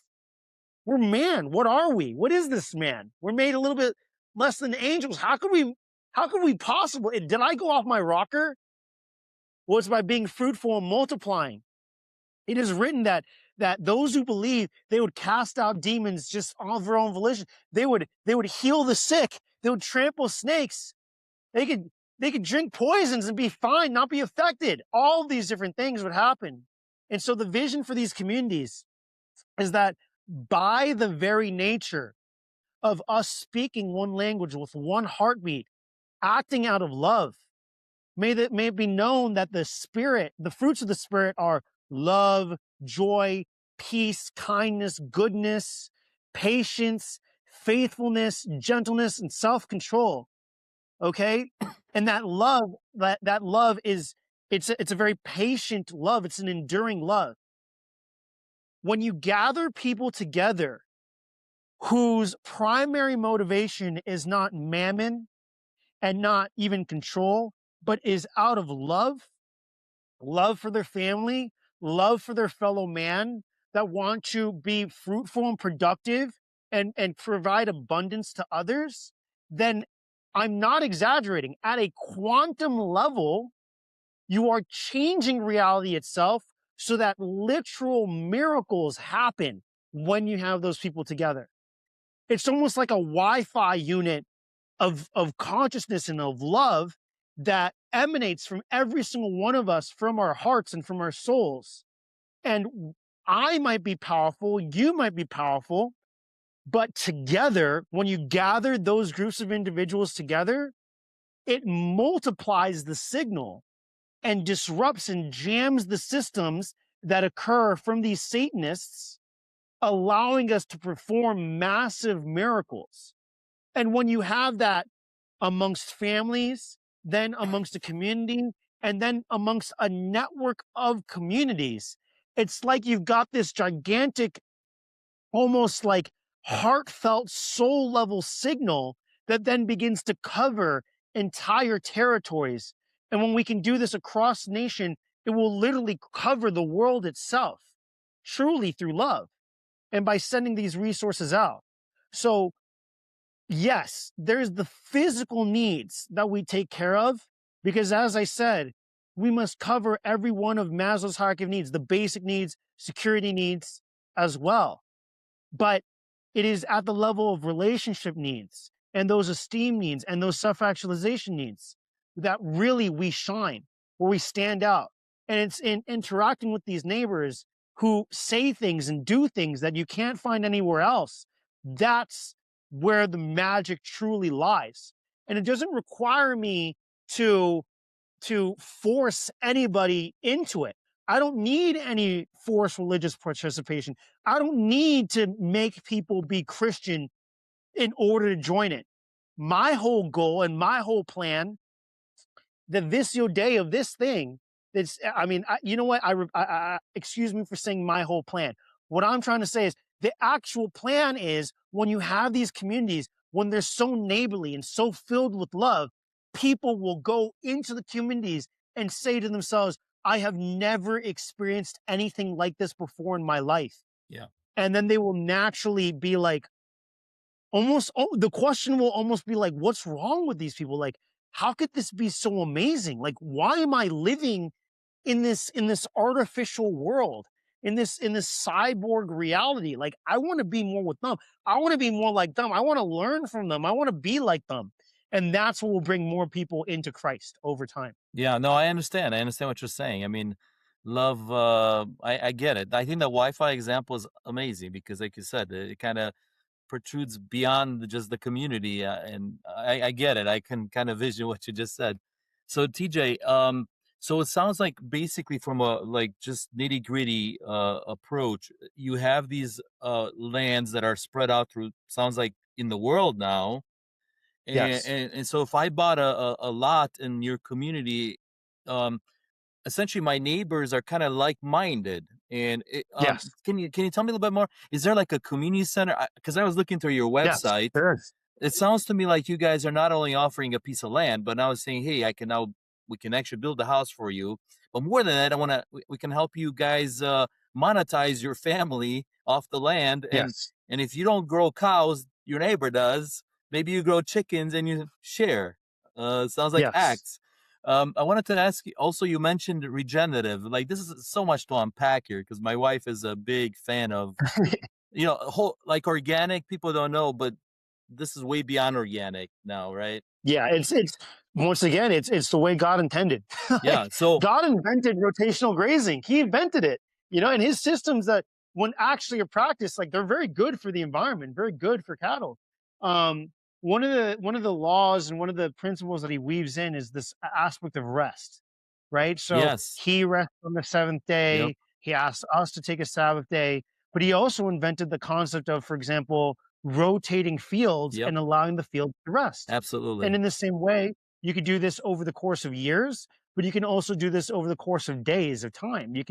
We're man. What are we? What is this man? We're made a little bit less than angels. How could we possibly, did I go off my rocker? Well, it's by being fruitful and multiplying. It is written that those who believe, they would cast out demons just of their own volition. They would heal the sick. They would trample snakes. They could drink poisons and be fine, not be affected. All these different things would happen. And so the vision for these communities is that by the very nature of us speaking one language with one heartbeat, acting out of love, may it be known that the fruits of the Spirit are love, joy, peace, kindness, goodness, patience, faithfulness, gentleness, and self-control. Okay? And that love is it's a very patient love. It's an enduring love. When you gather people together whose primary motivation is not mammon and not even control, but is out of love for their family, love for their fellow man, that want to be fruitful and productive and provide abundance to others, then I'm not exaggerating. At a quantum level, you are changing reality itself so that literal miracles happen when you have those people together. It's almost like a Wi-Fi unit of consciousness and of love that emanates from every single one of us, from our hearts and from our souls. And I might be powerful, you might be powerful, but together, when you gather those groups of individuals together, it multiplies the signal and disrupts and jams the systems that occur from these Satanists, allowing us to perform massive miracles. And when you have that amongst families, then amongst a community, and then amongst a network of communities, it's like you've got this gigantic, almost like heartfelt soul level signal that then begins to cover entire territories. And when we can do this across nation, it will literally cover the world itself, truly through love and by sending these resources out. So yes, there's the physical needs that we take care of, because as I said, we must cover every one of Maslow's hierarchy of needs, the basic needs, security needs as well. But it is at the level of relationship needs and those esteem needs and those self-actualization needs that really we shine, where we stand out. And it's in interacting with these neighbors who say things and do things that you can't find anywhere else. That's where the magic truly lies. And it doesn't require me to force anybody into it. I don't need any forced religious participation. I don't need to make people be Christian in order to join it. My whole goal and my whole plan, the Visiodei of this thing, that's, I mean, you know what? Excuse me for saying my whole plan. What I'm trying to say is the actual plan is when you have these communities, when they're so neighborly and so filled with love, people will go into the communities and say to themselves, I have never experienced anything like this before in my life. Yeah. And then they will naturally be like, almost, oh, the question will almost be like, what's wrong with these people? Like, how could this be so amazing? Like, why am I living in this artificial world, in this cyborg reality? Like, I want to be more with them. I want to be more like them. I want to learn from them. I want to be like them. And that's what will bring more people into Christ over time. Yeah, no, I understand. I understand what you're saying. I mean, love, I get it. I think the Wi-Fi example is amazing because, like you said, it kind of protrudes beyond just the community, and I get it. I can kind of vision what you just said. So, TJ, so it sounds like basically from a like just nitty gritty approach, you have these lands that are spread out through. Sounds like in the world now, Yes. and so if I bought a lot in your community, um, essentially my neighbors are kind of like-minded. And Yes. can you tell me a little bit more? Is there like a community center? Because I was looking through your Yes. website. There is. It sounds to me like you guys are not only offering a piece of land, but now saying, hey, we can actually build a house for you. But more than that, we can help you guys monetize your family off the land. Yes. And if you don't grow cows, your neighbor does. Maybe you grow chickens and you share. Sounds like Yes. acts. I wanted to ask you also, you mentioned regenerative. Like this is so much to unpack here because my wife is a big fan of, whole like organic. People don't know, but this is way beyond organic now, right? Yeah, it's once again, it's the way God intended. Yeah. Like, So God invented rotational grazing. He invented it, and his systems that when actually are practiced, like they're very good for the environment, very good for cattle. Um, one of the laws and one of the principles that he weaves in is this aspect of rest, right? So yes. he rests on the seventh Yep. day. He asked us to take a Sabbath day, but he also invented the concept of, for example, rotating fields Yep. and allowing the field to rest. And Absolutely. in the same way, you could do this over the course of years, but you can also do this over the course of days of time. You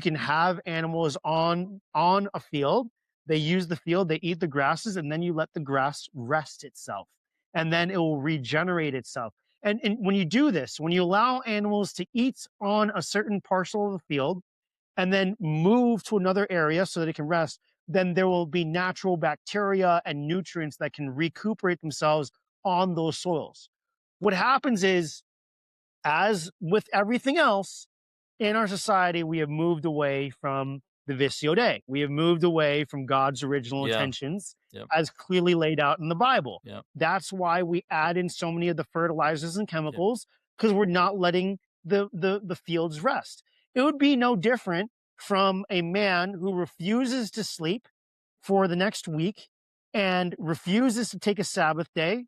can have animals on a field. They use the field, they eat the grasses, and then you let the grass rest itself. And then it will regenerate itself. And when you do this, when you allow animals to eat on a certain parcel of the field, and then move to another area so that it can rest, then there will be natural bacteria and nutrients that can recuperate themselves on those soils. What happens is, as with everything else in our society, we have moved away from the Visiodei. We have moved away from God's original Yeah. intentions Yep. as clearly laid out in the Bible. Yep. That's why we add in so many of the fertilizers and Yep. chemicals, because we're not letting the fields rest. It would be no different from a man who refuses to sleep for the next week and refuses to take a Sabbath day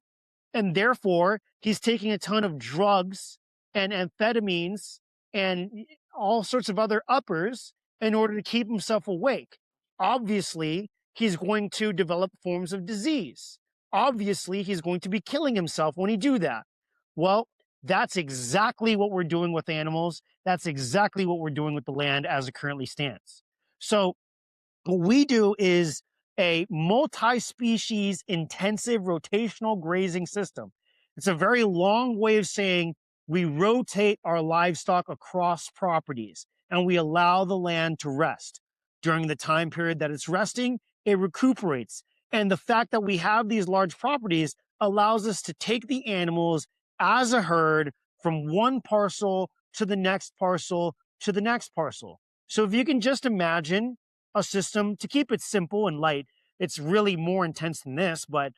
And therefore, he's taking a ton of drugs and amphetamines and all sorts of other uppers in order to keep himself awake. Obviously, he's going to develop forms of disease. Obviously, he's going to be killing himself when he do that. Well, that's exactly what we're doing with animals. That's exactly what we're doing with the land as it currently stands. So what we do is a multi-species intensive rotational grazing system. It's a very long way of saying we rotate our livestock across properties and we allow the land to rest. During the time period that it's resting, it recuperates. And the fact that we have these large properties allows us to take the animals as a herd from one parcel to the next parcel to the next parcel. So if you can just imagine a system, to keep it simple and light, it's really more intense than this, but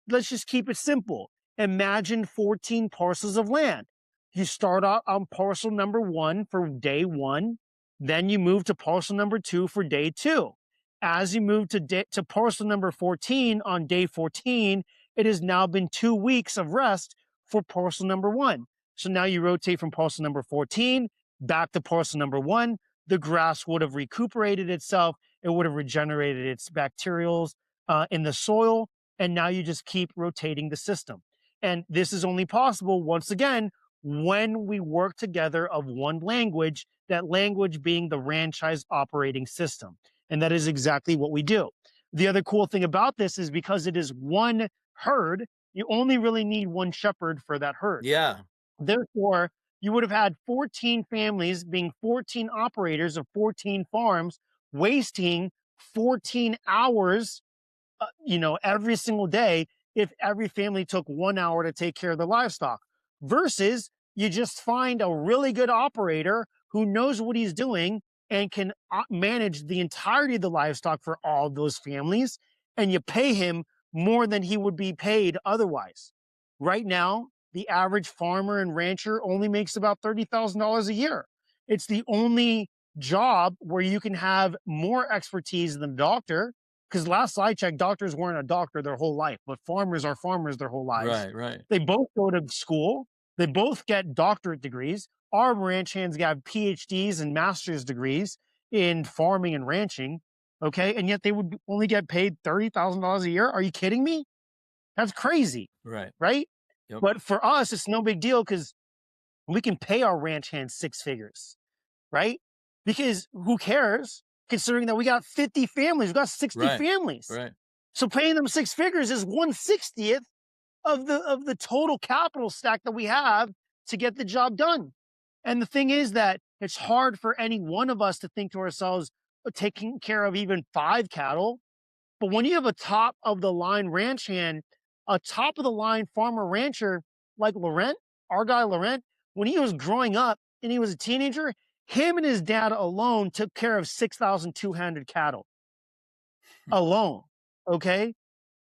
let's just keep it simple. Imagine 14 parcels of land. You start out on parcel number 1 for day 1, then you move to parcel number 2 for day 2. As you move to parcel number 14 on day 14, it has now been 2 weeks of rest for parcel number 1. So now you rotate from parcel number 14 back to parcel number 1. The grass would have recuperated itself. It would have regenerated its bacterials in the soil, and now you just keep rotating the system. And this is only possible, once again, when we work together of one language, that language being the franchise operating system. And that is exactly what we do. The other cool thing about this is because it is one herd, you only really need one shepherd for that herd. Yeah. Therefore, you would have had 14 families being 14 operators of 14 farms, wasting 14 hours every single day if every family took 1 hour to take care of the livestock versus you just find a really good operator who knows what he's doing and can manage the entirety of the livestock for all those families, and you pay him more than he would be paid otherwise. Right now, the average farmer and rancher only makes about $30,000 a year. It's the only job where you can have more expertise than a doctor, because last I checked, doctors weren't a doctor their whole life, but farmers are farmers their whole lives. Right, right. They both go to school. They both get doctorate degrees. Our ranch hands got PhDs and master's degrees in farming and ranching. Okay. And yet they would only get paid $30,000 a year. Are you kidding me? That's crazy. Right. Right. Yep. But for us, it's no big deal because we can pay our ranch hands 6 figures. Right. Because who cares? Considering that we got 50 families, we got 60 Right. families. Right. So paying them 6 figures is 1/60th of the total capital stack that we have to get the job done. And the thing is that it's hard for any one of us to think to ourselves, taking care of even 5 cattle. But when you have a top of the line ranch hand, a top of the line farmer rancher like Laurent, our guy Laurent, when he was growing up and he was a teenager, him and his dad alone took care of 6,200 cattle alone. Okay.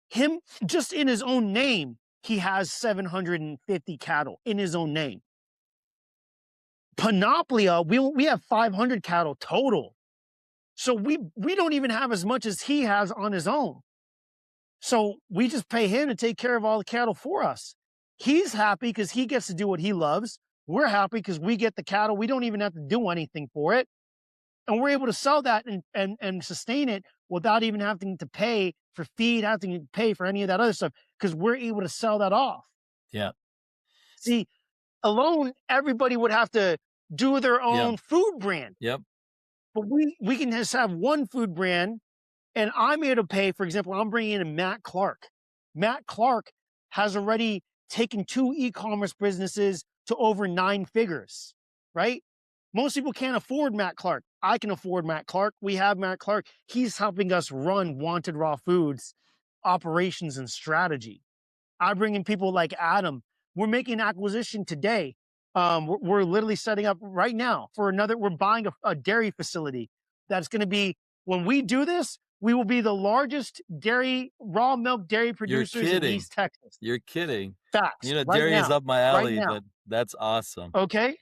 Him just in his own name, he has 750 cattle in his own name. Panoplia, we have 500 cattle total. So we don't even have as much as he has on his own. So we just pay him to take care of all the cattle for us. He's happy because he gets to do what he loves. We're happy because we get the cattle. We don't even have to do anything for it. And we're able to sell that and sustain it without even having to pay for feed, having to pay for any of that other stuff, because we're able to sell that off. Yeah. See, alone, everybody would have to do their own food brand. Yep. But we can just have one food brand, and I'm able to pay. For example, I'm bringing in Matt Clark. Matt Clark has already taken 2 e-commerce businesses to over 9 figures, right? Most people can't afford Matt Clark. I can afford Matt Clark. We have Matt Clark. He's helping us run Wanted Raw Foods operations and strategy. I bring in people like Adam. We're making an acquisition today. We're literally setting up right now for another. We're buying a dairy facility that's going to be, when we do this, we will be the largest raw milk dairy producers in East Texas. You're kidding. Facts. Dairy is up my alley, right now. but that's awesome. Okay.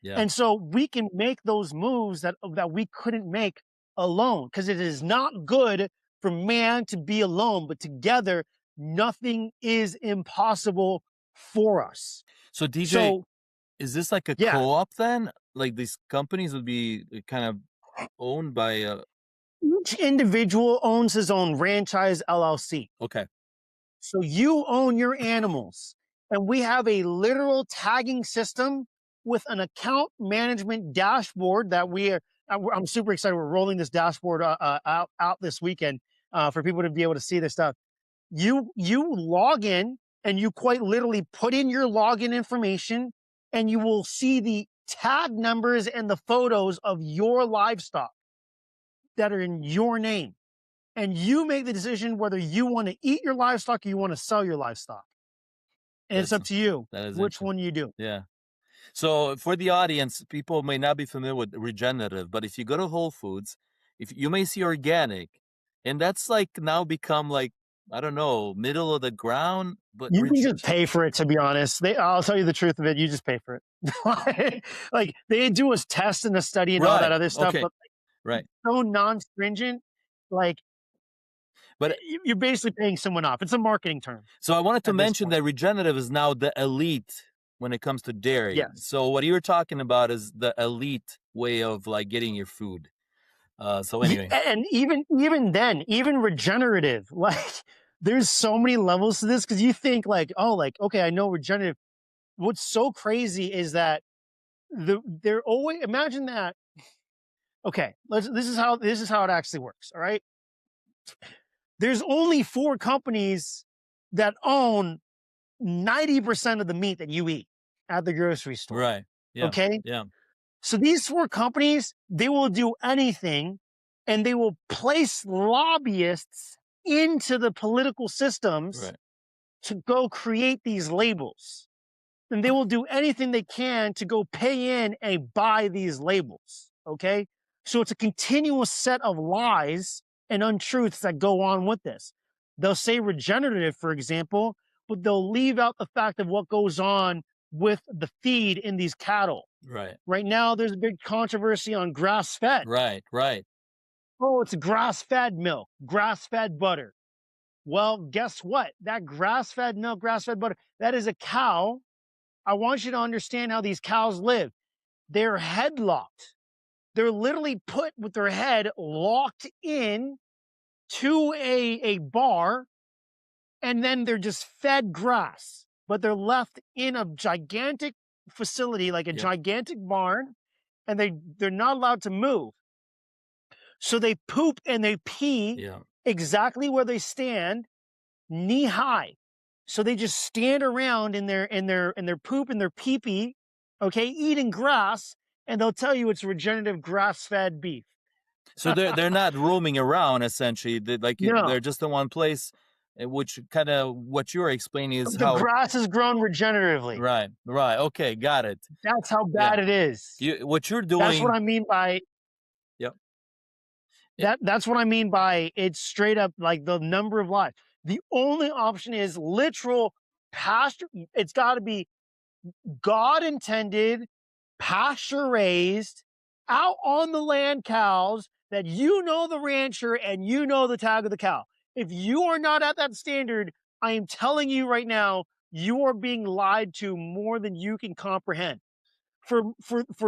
Yeah. And so we can make those moves that we couldn't make alone, because it is not good for man to be alone, but together nothing is impossible for us. So DJ, So, is this like a yeah, co-op then? Like these companies would be kind of owned by each individual owns his own franchise LLC. okay. So you own your animals, and we have a literal tagging system with an account management dashboard that we are. I'm super excited. We're rolling this dashboard out this weekend for people to be able to see this stuff. You log in and you quite literally put in your login information, and you will see the tag numbers and the photos of your livestock that are in your name. And you make the decision whether you want to eat your livestock or you want to sell your livestock. And it's That's up to you that is which interesting. one you do. Yeah. So for the audience, people may not be familiar with regenerative, but if you go to Whole Foods, if you may see organic, and that's like now become like, I don't know, middle of the ground, but You can just pay for it, to be honest. I'll tell you the truth of it. You just pay for it. Like they do a test and a study and all that right. other stuff, Okay. but Right. so non-stringent, like But you're basically paying someone off. It's a marketing term so I wanted to at this mention point. that regenerative is now the elite when it comes to dairy. Yes. So what you were talking about is the elite way of like getting your food. So anyway, And even then, even regenerative, like there's so many levels to this because you think like, oh, like, okay, I know regenerative. What's so crazy is that they're always imagine that. Okay, this is how it actually works. All right. There's only 4 companies that own 90% of the meat that you eat at the grocery store. right. Yeah. Okay. Yeah. So these 4 companies, they will do anything and they will place lobbyists into the political systems Right. to go create these labels. And they will do anything they can to go pay in and buy these labels. Okay. So it's a continuous set of lies and untruths that go on with this. They'll say regenerative, for example, but they'll leave out the fact of what goes on with the feed in these cattle. Right. Right now, there's a big controversy on grass fed. Right. Right. Oh, it's grass fed milk, grass fed butter. Well, guess what? That grass fed milk, grass fed butter, that is a cow. I want you to understand how these cows live. They're headlocked. They're literally put with their head locked in to a bar, and then they're just fed grass, but they're left in a gigantic facility, like a Yep. gigantic barn, and they're not allowed to move. So they poop and they pee Yeah. exactly where they stand, knee high. So they just stand around in their poop and their pee pee, okay, eating grass, and they'll tell you it's regenerative grass fed beef. So they're not roaming around essentially. They're No, just in one place, which kind of what you're explaining is the how. grass is grown regeneratively. Right. Right. Okay. Got it. That's how Yeah. bad it is. What you're That's what doing. I mean by Yep. eh, that's what I mean by it's straight up like the number of lives. The only option is literal pasture. It's got to be God intended, pasture raised, out on the land cows that you know the rancher and you know the tag of the cow. If you are not at that standard, I am telling you right now, you are being lied to more than you can comprehend. For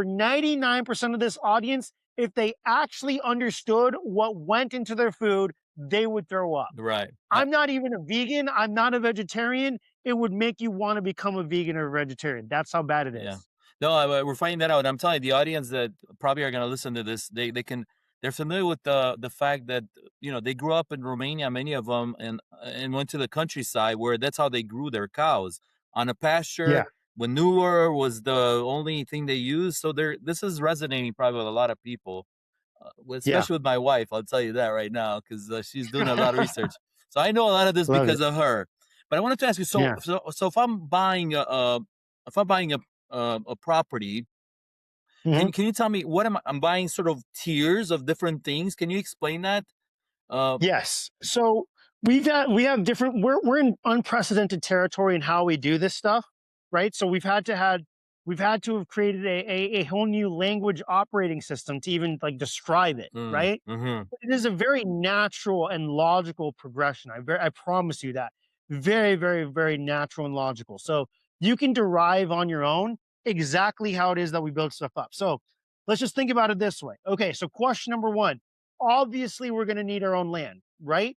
99% of this audience, if they actually understood what went into their food, they would throw up. right. I'm not even a vegan. I'm not a vegetarian. It would make you want to become a vegan or a vegetarian. That's how bad it Yeah. is. No, we're finding that out. I'm telling you, the audience that probably are going to listen to this, they're familiar with the fact that they grew up in Romania, many of them, and went to the countryside where that's how they grew their cows on a pasture. Yeah. Manure was the only thing they used. So this is resonating probably with a lot of people, Yeah. especially with my wife. I'll tell you that right now because she's doing a lot of research. So I know a lot of this Love because it. of her. But I wanted to ask you, Yeah. so if I'm buying a property, Mhm. can you tell me what I'm buying? Sort of tiers of different things. Can you explain that? Uh, Yes. So we have different. We're in unprecedented territory in how we do this stuff, right? So we've had to have created a whole new language operating system to even like describe it, right? mm-hmm. It is a very natural and logical progression. I promise you that. Very, very, very natural and logical. So you can derive on your own exactly how it is that we build stuff up. So let's just think about it this way. Okay, so question number one. Obviously, we're going to need our own land, right?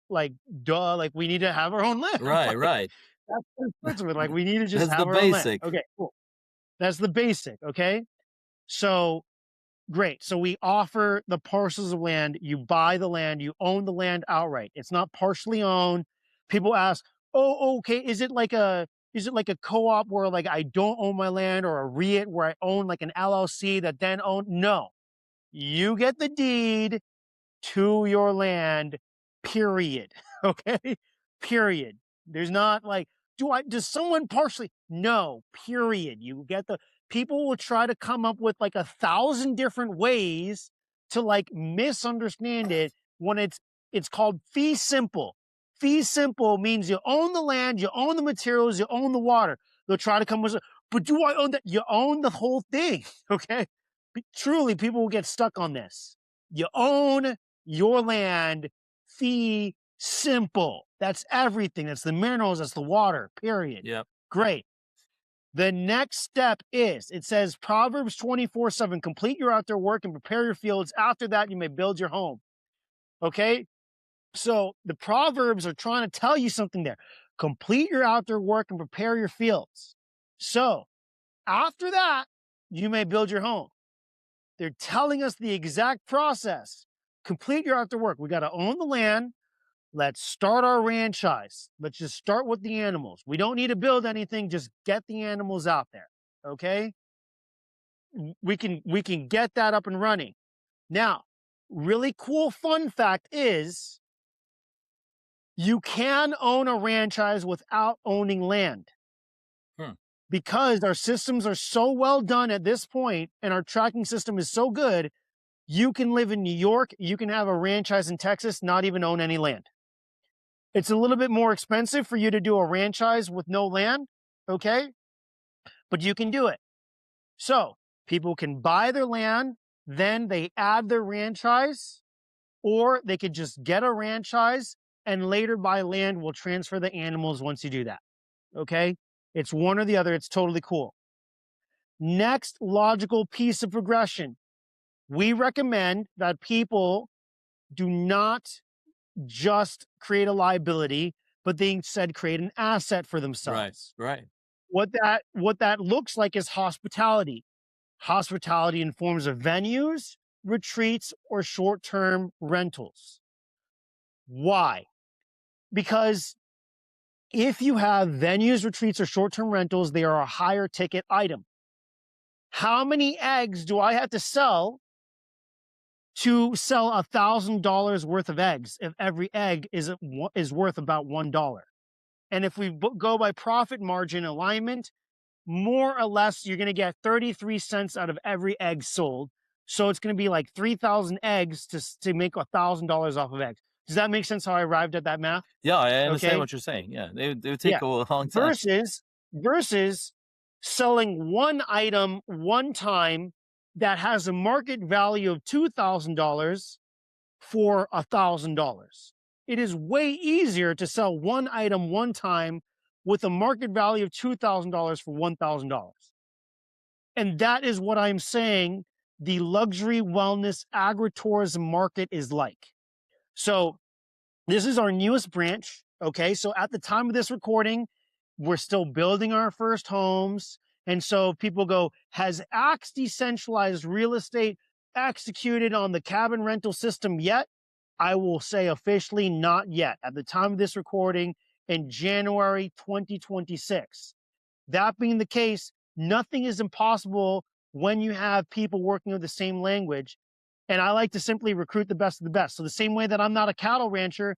Like, duh, like we need to have our own land. Right, Like, right. that's what it starts with. Like, we need to just That's the have our own land. basic. Okay, cool. That's the basic. Okay. So great. So we offer the parcels of land. You buy the land, you own the land outright. It's not partially owned. People ask, "Oh, okay, is it like a co-op where like I don't own my land or a REIT where I own like an LLC that then own?" No. You get the deed to your land, period. Okay? Period. There's not like, does someone partially? No, period. You get the people will try to come up with like 1,000 different ways to like misunderstand it when it's called fee simple. Fee simple means you own the land, you own the materials, you own the water. They'll try to come with, but do I own that? You own the whole thing. Okay. Truly, people will get stuck on this. You own your land, fee simple. That's everything. That's the minerals, that's the water, period. Yep. Great. The next step is it says Proverbs 24:7, complete your outdoor work and prepare your fields. After that, you may build your home. Okay. So the Proverbs are trying to tell you something there. Complete your outdoor work and prepare your fields. So after that, you may build your home. They're telling us the exact process. Complete your outdoor work. We got to own the land. Let's start our franchise. Let's just start with the animals. We don't need to build anything. Just get the animals out there. Okay. We can get that up and running. Now, really cool fun fact is you can own a franchise without owning land Hmm. because our systems are so well done at this point and our tracking system is so good. You can live in New York. You can have a franchise in Texas, not even own any land. It's a little bit more expensive for you to do a franchise with no land, okay? But you can do it. So people can buy their land, then they add their franchise, or they could just get a franchise and later buy land. Will transfer the animals once you do that, okay? It's one or the other. It's totally cool. Next logical piece of progression. We recommend that people do not just create a liability, but they instead create an asset for Right, themselves. right. What that looks like is hospitality. Hospitality in forms of venues, retreats, or short-term rentals. Why? Because if you have venues, retreats, or short-term rentals, they are a higher ticket item. How many eggs do I have to sell to sell $1,000 worth of eggs if every egg is worth about $1? And if we go by profit margin alignment, more or less, you're going to get 33 cents out of every egg sold. So it's going to be like 3,000 eggs to make $1,000 off of eggs. Does that make sense how I arrived at that math? Yeah, I understand Okay. what you're saying. Yeah, they would take Yeah. a long time. Versus selling one item one time that has a market value of $2,000 for $1,000. It is way easier to sell one item one time with a market value of $2,000 for $1,000. And that is what I'm saying the luxury wellness agritourism market is like. So this is our newest branch. Okay. So at the time of this recording, we're still building our first homes. And so people go, has Axe Decentralized Real Estate executed on the cabin rental system yet? I will say officially not yet. At the time of this recording in January 2026. That being the case, nothing is impossible when you have people working with the same language. And I like to simply recruit the best of the best. So the same way that I'm not a cattle rancher,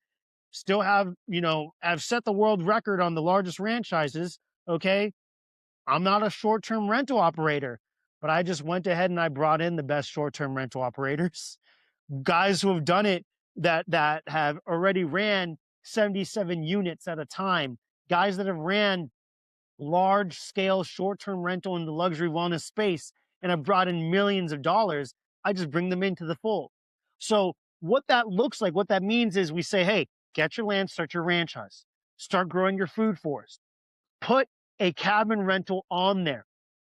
still have set the world record on the largest franchises. Okay. I'm not a short-term rental operator, but I just went ahead and I brought in the best short-term rental operators, guys who have done it that have already ran 77 units at a time, guys that have ran large scale short-term rental in the luxury wellness space and have brought in millions of dollars. I just bring them into the fold. So what that looks like, what that means is we say, hey, get your land, start your franchise. Start growing your food forest. Put a cabin rental on there.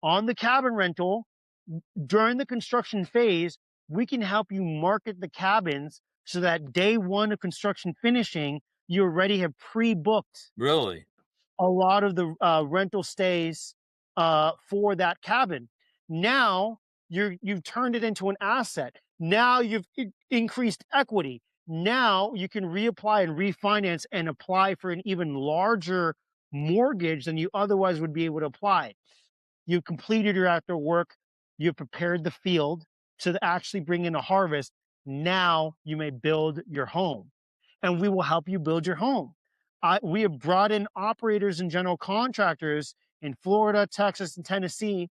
On the cabin rental, during the construction phase, we can help you market the cabins so that day one of construction finishing, you already have pre-booked Really? a lot of the rental stays for that cabin. Now you've turned it into an asset. Now you've increased equity. Now you can reapply and refinance and apply for an even larger mortgage than you otherwise would be able to apply. You completed your outdoor work. You prepared the field to actually bring in a harvest. Now you may build your home, and we will help you build your home. We have brought in operators and general contractors in Florida, Texas, and Tennessee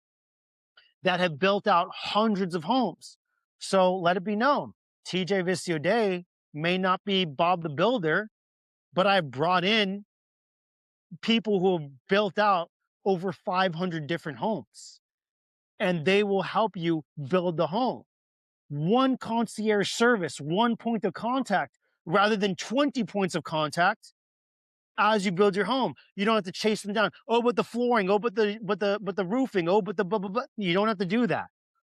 that have built out hundreds of homes. So let it be known, TJ Visiodei may not be Bob the Builder, but I brought in people who have built out over 500 different homes, and they will help you build the home. One concierge service, one point of contact, rather than 20 points of contact as you build your home. You don't have to chase them down. Oh, but the flooring. Oh, but the roofing. Oh, but the blah blah blah. You don't have to do that.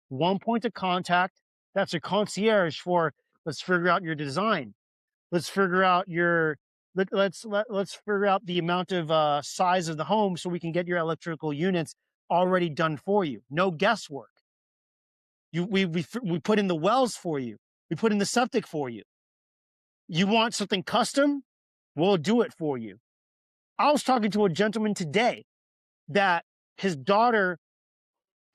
One point of contact. That's a concierge for. Let's figure out your design. Let's figure out your. Let's figure out the amount of size of the home so we can get your electrical units already done for you. No guesswork. We put in the wells for you. We put in the septic for you. You want something custom? We'll do it for you. I was talking to a gentleman today that his daughter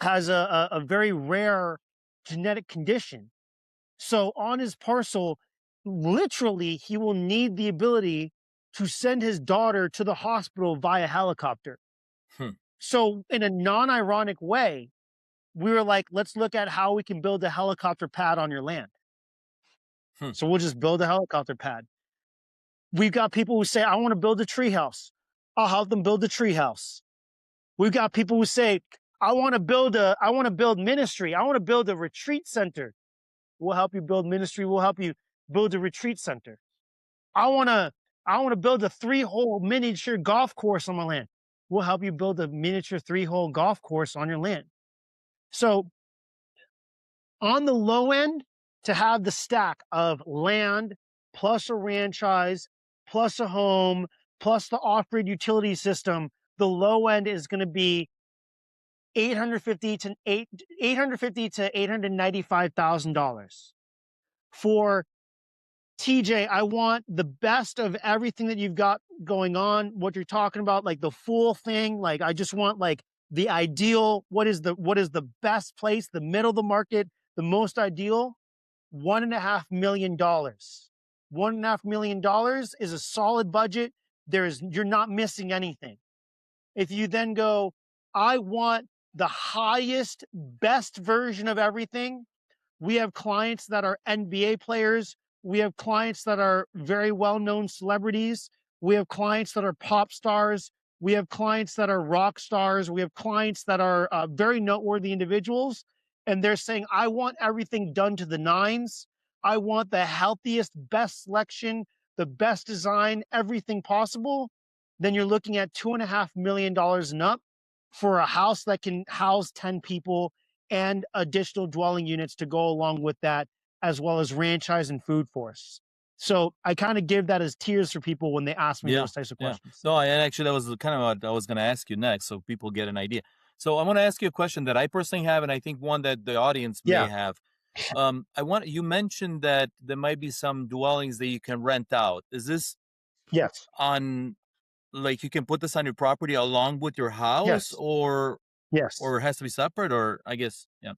has a very rare genetic condition. So on his parcel, literally, he will need the ability to send his daughter to the hospital via helicopter. Hmm. So in a non-ironic way, we were like, let's look at how we can build a helicopter pad on your land. Hmm. So we'll just build a helicopter pad. We've got people who say, I want to build a tree house. I'll help them build a tree house. We've got people who say, I want to build ministry. I want to build a retreat center. We'll help you build ministry. We'll help you build a retreat center. I want to build a 3-hole miniature golf course on my land. We'll help you build a miniature 3-hole golf course on your land. So on the low end, to have the stack of land plus a ranchise plus a home plus the off-grid utility system, the low end is going to be $850 to $895,000. For TJ, I want the best of everything that you've got going on, what you're talking about, like the full thing. Like, I just want like the ideal, what is the best place, the middle of the market, the most ideal. $1.5 million. $1.5 million is a solid budget. You're not missing anything. If you then go, I want the highest, best version of everything. We have clients that are NBA players. We have clients that are very well-known celebrities. We have clients that are pop stars. We have clients that are rock stars. We have clients that are very noteworthy individuals. And they're saying, I want everything done to the nines. I want the healthiest, best selection, the best design, everything possible. Then you're looking at $2.5 million and up for a house that can house 10 people and additional dwelling units to go along with that, as well as ranchise and food forests. So I kind of give that as tiers for people when they ask me Yeah, those types of yeah. questions. No, and actually, that was kind of what I was going to ask you next, so people get an idea. So I want to ask you a question that I personally have, and I think one that the audience may Yeah. have. You mentioned that there might be some dwellings that you can rent out. Is this Yes. on, like, you can put this on your property along with your house, Yes. Yes. or it has to be separate, or I guess, yeah.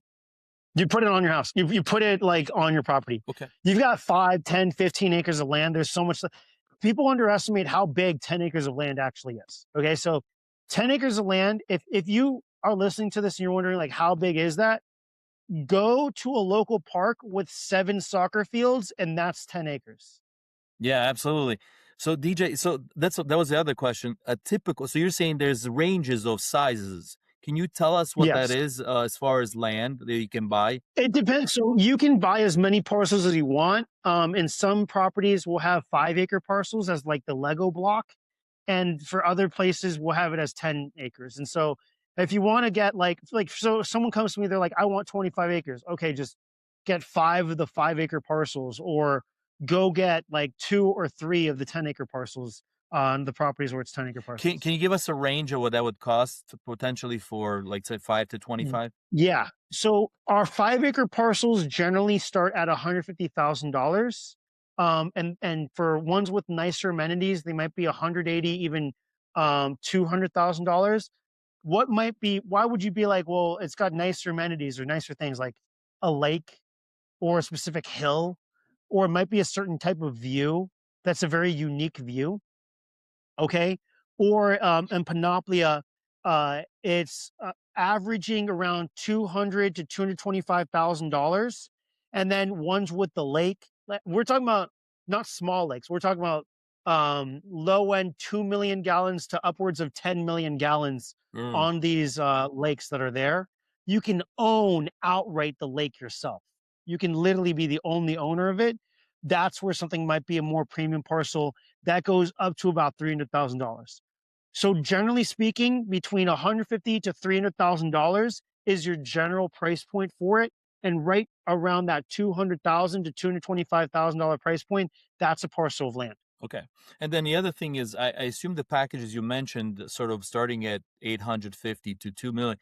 You put it on your house. You put it like on your property. Okay. You've got 5, 10, 15 acres of land. There's so much. People underestimate how big 10 acres of land actually is. Okay. So 10 acres of land, if you are listening to this and you're wondering like, how big is that? Go to a local park with 7 soccer fields and that's 10 acres. Yeah, absolutely. So DJ, so that was the other question. A typical. So you're saying there's ranges of sizes. Can you tell us what that Yes. is as far as land that you can buy? It depends. So you can buy as many parcels as you want. And some properties will have 5-acre parcels as like the Lego block. and for other places we'll have it as 10 acres. And so if you want to get so someone comes to me, they're like, I want 25 acres. Okay, just get 5 of the 5 acre parcels, or go get like 2 or 3 of the 10 acre parcels on the properties where it's 10 acre Can parcels. you give us a range of what that would cost potentially for, like, say, 5 to Mm. 25? Yeah. So our 5 acre parcels generally start at $150,000. And for ones with nicer amenities, they might be 180, even $200,000. Why would you be like, well, it's got nicer amenities or nicer things like a lake or a specific hill, or it might be a certain type of view that's a very unique view. Okay. Or in Panoplia, it's averaging around 200 to $225,000. And then ones with the lake, we're talking about not small lakes, we're talking about low end 2 million gallons to upwards of 10 million gallons Mm, on these lakes that are there. You can own outright the lake yourself. You can literally be the only owner of it. That's where something might be a more premium parcel that goes up to about $300,000. So generally speaking, between 150 to $300,000 is your general price point for it, and right around that 200,000 to $225,000 price point, that's a parcel of land. okay. And then the other thing is, I assume the packages you mentioned, sort of starting at 850 to 2 million.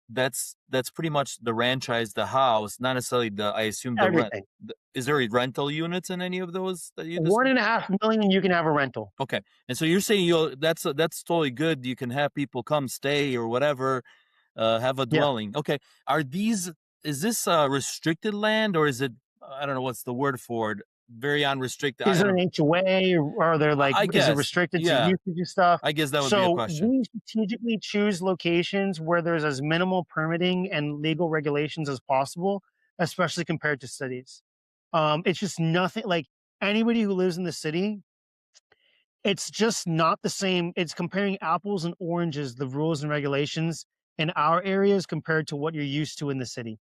That's pretty much the franchise, the house, not necessarily the. I assume the rent. Everything. Is there rental units in any of those that you One discussed? and a half million, you can have a rental. Okay, and so you're saying that's totally good. You can have people come stay or whatever, have a Yeah. dwelling. Okay, are these is this restricted land, or is it, I don't know what's the word for it, very unrestricted? Is I there don't. an HOA, or are there I is it guess, restricted to yeah. usage and stuff? I guess that would be a So question. we strategically choose locations where there's as minimal permitting and legal regulations as possible, especially compared to cities. It's just nothing like anybody who lives in the city. It's just not the same. It's comparing apples and oranges, the rules and regulations in our areas compared to what you're used to in the city.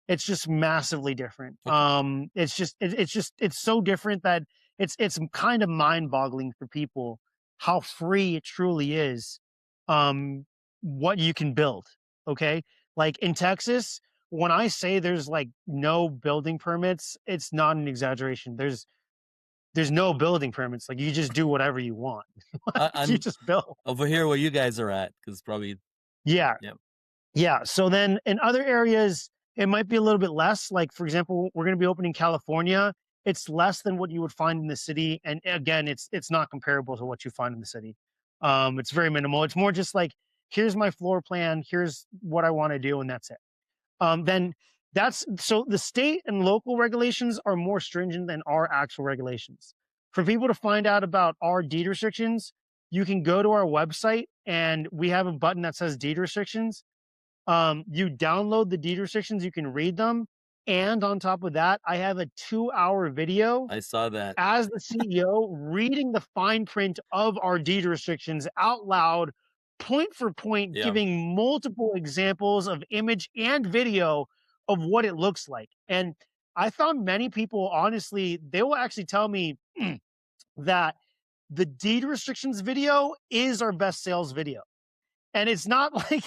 It's just massively different. Okay. It's so different that it's kind of mind-boggling for people how free it truly is, what you can build, okay? Like in Texas, when I say there's like no building permits, it's not an exaggeration. There's no building permits. Like you just do whatever you want. Like you And just build. over here where you guys are at, because probably, Yeah. yeah, Yeah. So then in other areas, it might be a little bit less. Like, for example, we're going to be opening California. It's less than what you would find in the city. And again, it's not comparable to what you find in the city. It's very minimal. It's more just like, here's my floor plan, here's what I want to do, and that's it. Then that's so the state and local regulations are more stringent than our actual regulations. For people to find out about our deed restrictions, you can go to our website and we have a button that says deed restrictions. You download the deed restrictions, you can read them. And on top of that, I have a 2 hour video I saw that. as the CEO reading the fine print of our deed restrictions out loud, point for point, Yeah. giving multiple examples of image and video of what it looks like. And I found many people, honestly, they will actually tell me that the deed restrictions video is our best sales video. And it's not like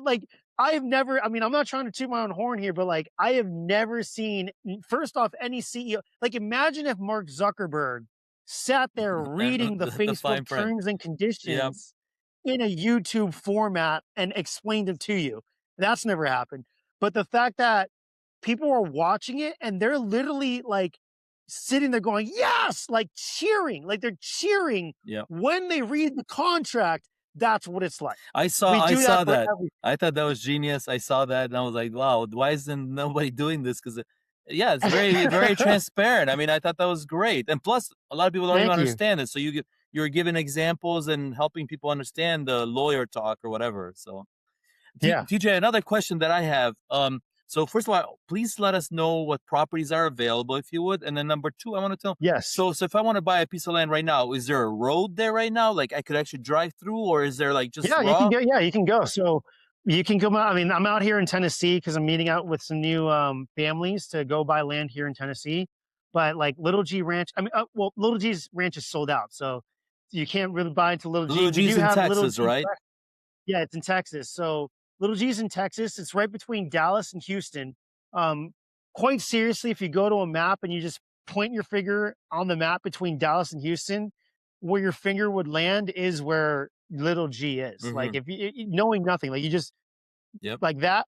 like I have never, I mean, I'm not trying to toot my own horn here, but like I have never seen, first off, any CEO, like imagine if Mark Zuckerberg sat there And reading the the Facebook fine print. terms and Yep. conditions in a YouTube format and explained it to you. That's never happened. But the fact that people are watching it and they're literally like sitting there going, yes, like cheering, like they're cheering Yep. when they read the contract. That's what it's like. I We saw I do that saw for that. every. I thought that was genius. I saw that and I was like, "Wow, why isn't nobody doing this?" Because yeah, it's very, very transparent. I mean, I thought that was great. And plus, a lot of people don't even Thank you. understand it. So you're giving examples and helping people understand the lawyer talk or whatever. So Yeah. TJ, another question that I have. So first of all, please let us know what properties are available, if you would. And then number two, I want to know. Yes. So if I want to buy a piece of land right now, is there a road there right now? Like I could actually drive through, or is there like just Yeah, you can raw? go. Yeah, you can go. So you can come out. I mean, I'm out here in Tennessee because I'm meeting out with some new families to go buy land here in Tennessee. But like Little G Ranch, I mean, well, Little G's ranch is sold out. So you can't really buy into Little G. Little We G's do in have Little Texas, G. right? Yeah, it's in Texas. So Little G's in Texas. It's right between Dallas and Houston. Um, Quite seriously, if you go to a map and you just point your finger on the map between Dallas and Houston, where your finger would land is where Little G is. Like Mm-hmm. if you knowing nothing, like you just Yep. like that,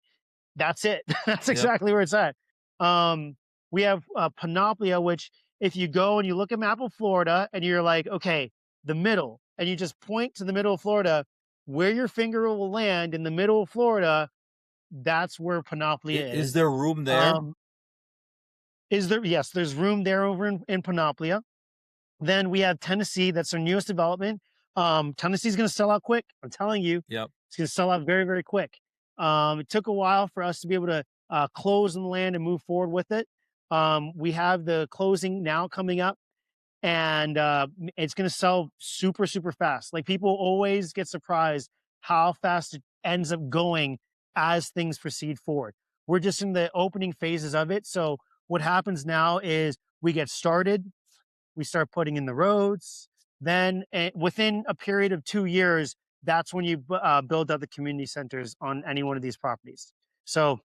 that's it. That's Yep. exactly where it's at. Um, we have Panoplia, which if you go and you look at map of Florida and you're like, okay, the middle, and you just point to the middle of Florida, where your finger will land in the middle of Florida, that's where Panoplia Is is. there room there? Um, is there? Yes, there's room there over in Panoplia. Then we have Tennessee. That's our newest development. Tennessee's going to sell out quick. I'm telling you, Yep. it's going to sell out very, very quick. It took a while for us to be able to close on the land and move forward with it. We have the closing now coming up, and it's going to sell super, super fast. Like people always get surprised how fast it ends up going as things proceed forward. We're just in the opening phases of it. So what happens now is we get started, we start putting in the roads. Then within a period of 2 years, that's when you build up the community centers on any one of these properties. So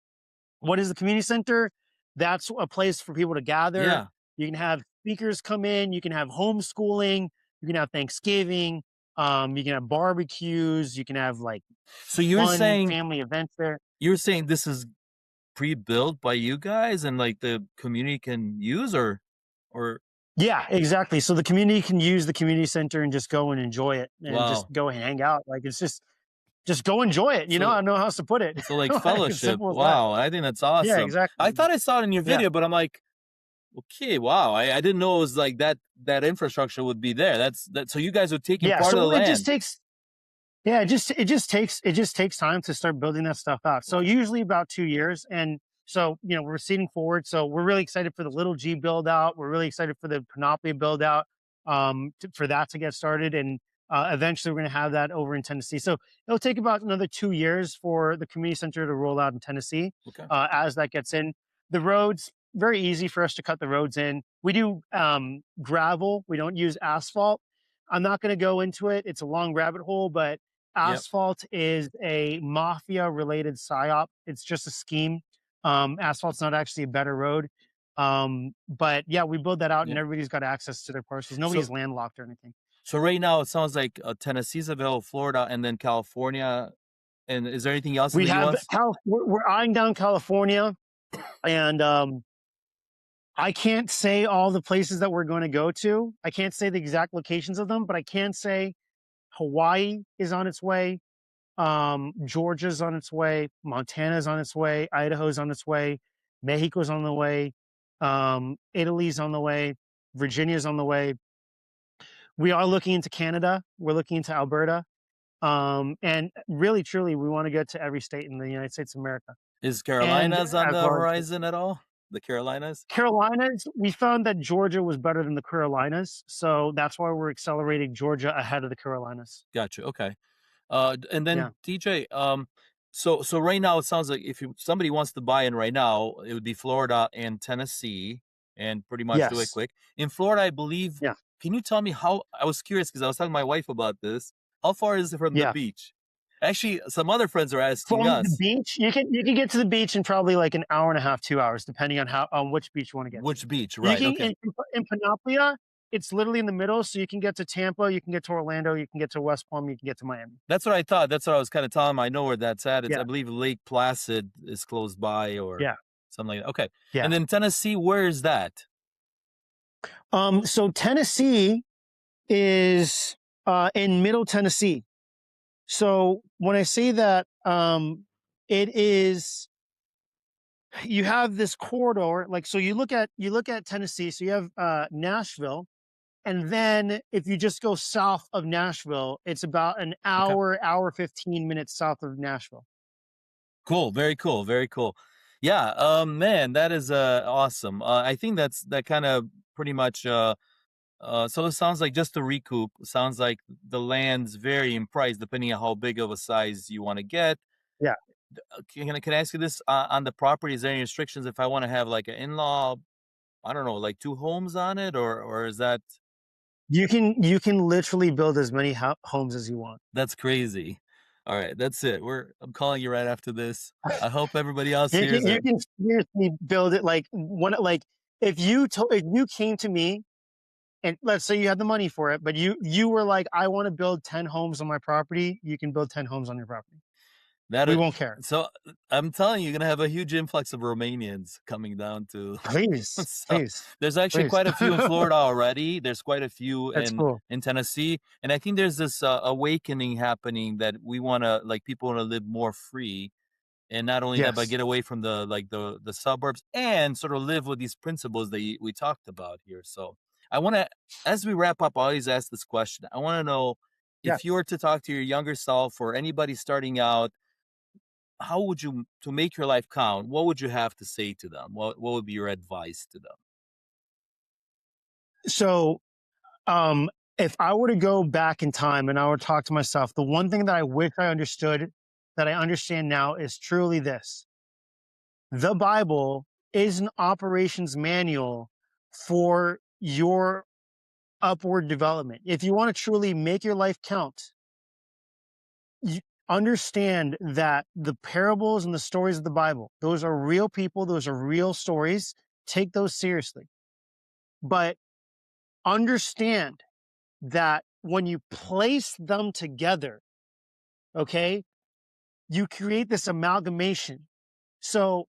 what is the community center? That's a place for people to gather. Yeah. You can have speakers come in. You can have homeschooling. You can have Thanksgiving. You can have barbecues. You can have like So fun family events there. you're saying this is pre-built by you guys and like the community can use, or Yeah, exactly. So the community can use the community center and just go and enjoy it and just wow. go and hang out. Like it's just go enjoy it. I So don't know how else to put it. so like Like it's fellowship. simple as that. Wow, I think that's Yeah, awesome. I exactly. thought I saw it in your Yeah. video, but I'm like, okay, wow. I didn't know it was like that infrastructure would be there. That's that so you guys are taking Yeah. part of the So it just land. takes Yeah, it just takes time to start building that stuff out. So usually about 2 years, and so we're proceeding forward. So we're really excited for the Little G build out. We're really excited for the Panoply build out, for that to get started, and eventually we're going to have that over in Tennessee. So it'll take about another 2 years for the community center to roll out in Tennessee. Okay. As that gets in, the roads very easy for us to cut the roads in. We do gravel. We don't use asphalt. I'm not going to go into it. It's a long rabbit hole, but Yep. asphalt is a mafia related psyop. It's just a scheme. Asphalt's not actually a better road. But yeah, we build that out and Yep. everybody's got access to their parcels. So Nobody's landlocked or anything. so right now it sounds like Tennessee's available, Florida, and then California. And is there anything else in We the have U.S.? we're eyeing down California, and I can't say all the places that we're going to go to. I can't say the exact locations of them, but I can say Hawaii is on its way. Georgia's on its way, Montana's on its way, Idaho's on its way, Mexico's on the way, Italy's on the way, Virginia's on the way. We are looking into Canada. We're looking into Alberta. And really, truly, we want to get to every state in the United States of America. Is And Carolinas on as the far as horizon at all? The Carolinas? Carolinas, we found that Georgia was better than the Carolinas. So that's why we're accelerating Georgia ahead of the Carolinas. Gotcha. Okay. And Yeah. then DJ, so right now it sounds like if somebody wants to buy in right now, it would be Florida and Tennessee, and pretty much do it Yes. quick. In Florida, I believe. Yeah. Can you tell me how? I was curious because I was telling my wife about this. How far is it from the Yeah. beach? Actually, some other friends are asking From the us beach, you can get to the beach in probably like an hour and a half, 2 hours, depending on which beach you want to get to. which beach, You right? can Okay, in Panoplia, it's literally in the middle, so you can get to Tampa, you can get to Orlando, you can get to West Palm, you can get to Miami. that's what I thought. That's what I was kind of telling them. I know where that's at. It's I Yeah, believe Lake Placid is close by, or yeah, something like that. Okay, yeah. and then Tennessee, where is that? So Tennessee is in Middle Tennessee. So when I say that, it is you have this corridor, like so you look at Tennessee, so you have Nashville. And then if you just go south of Nashville, it's about an Okay. hour, 15 minutes south of Nashville. Cool. Very cool. Very cool. Yeah. Man, that is awesome. I think that kind of pretty much. So it sounds like, just to recoup, sounds like the land's varying price depending on how big of a size you want to get. Yeah. Can I ask you this, on the property? Is there any restrictions if I want to have like an in-law? I don't know, like two homes on it, or is that? You can literally build as many homes as you want. That's crazy. All right, that's it. I'm calling you right after this. I hope everybody else You hears can you it. can seriously build it like one like if you came to me and let's say you had the money for it, but you were like, I want to build 10 homes on my property, you can build 10 homes on your property. That We is, won't care. so I'm telling you, you're gonna have a huge influx of Romanians coming down to. Please, So please, there's actually please. quite a few in Florida already. There's quite a few That's cool. in Tennessee, and I think there's this awakening happening that we want to, like, people want to live more free, and not only that, but Yes. get away from the suburbs and sort of live with these principles that we talked about here. So I want to, as we wrap up, I always ask this question. I want to know, Yeah. if you were to talk to your younger self or anybody starting out, how would you, to make your life count, what would you have to say to them? What would be your advice to them? So, um, if I were to go back in time and I were to talk to myself, the one thing that I wish I understood that I understand now is truly this: the Bible is an operations manual for your upward development. If you want to truly make your life count, you understand that the parables and the stories of the Bible, those are real people, those are real stories. Take those seriously. But understand that when you place them together, okay, you create this amalgamation. So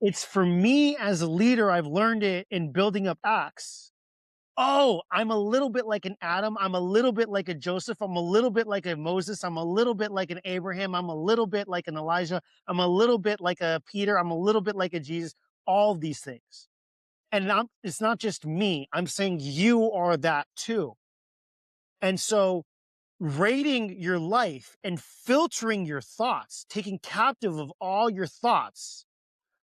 it's for me as a leader, I've learned it in building up acts. Oh, I'm a little bit like an Adam. I'm a little bit like a Joseph. I'm a little bit like a Moses. I'm a little bit like an Abraham. I'm a little bit like an Elijah. I'm a little bit like a Peter. I'm a little bit like a Jesus. All of these things. And it's not just me. I'm saying you are that too. And so rating your life and filtering your thoughts, taking captive of all your thoughts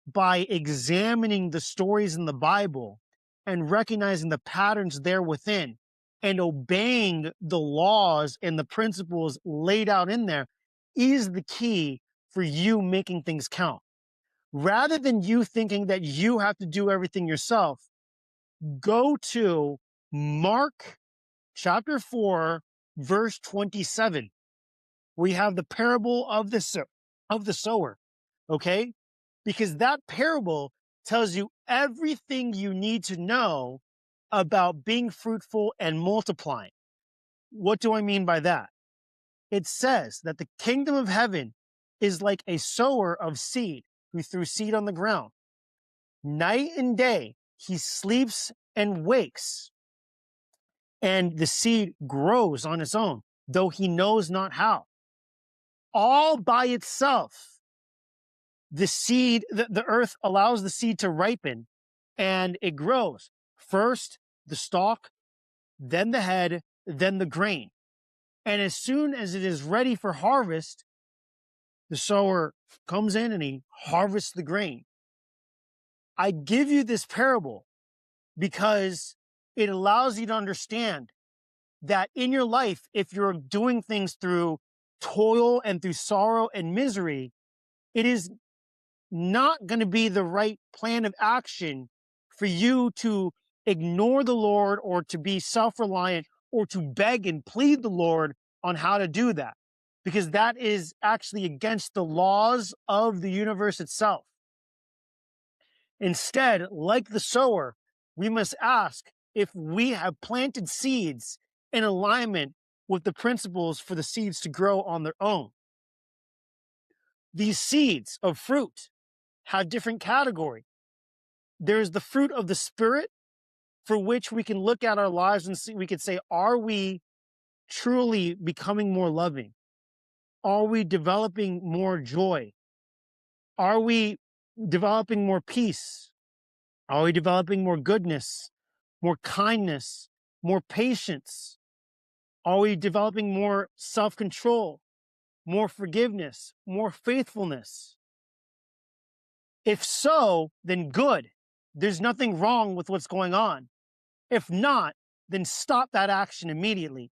by examining the stories in the Bible and recognizing the patterns there within and obeying the laws and the principles laid out in there is the key for you making things count. Rather than you thinking that you have to do everything yourself, go to Mark chapter 4, verse 27. We have the parable of the sower, okay? Because that parable tells you everything you need to know about being fruitful and multiplying. What do I mean by that? It says that the kingdom of heaven is like a sower of seed who threw seed on the ground. Night and day, he sleeps and wakes, and the seed grows on its own, though he knows not how. All by itself, the earth allows the seed to ripen and it grows. First, the stalk, then the head, then the grain. And as soon as it is ready for harvest, the sower comes in and he harvests the grain. I give you this parable because it allows you to understand that in your life, if you're doing things through toil and through sorrow and misery, it is not going to be the right plan of action for you to ignore the Lord or to be self reliant or to beg and plead the Lord on how to do that, because that is actually against the laws of the universe itself. Instead, like the sower, we must ask if we have planted seeds in alignment with the principles for the seeds to grow on their own. These seeds of fruit have different categories. There's the fruit of the spirit, for which we can look at our lives and see, we could say, are we truly becoming more loving? Are we developing more joy? Are we developing more peace? Are we developing more goodness, more kindness, more patience? Are we developing more self control, more forgiveness, more faithfulness? If so, then good. There's nothing wrong with what's going on. If not, then stop that action immediately.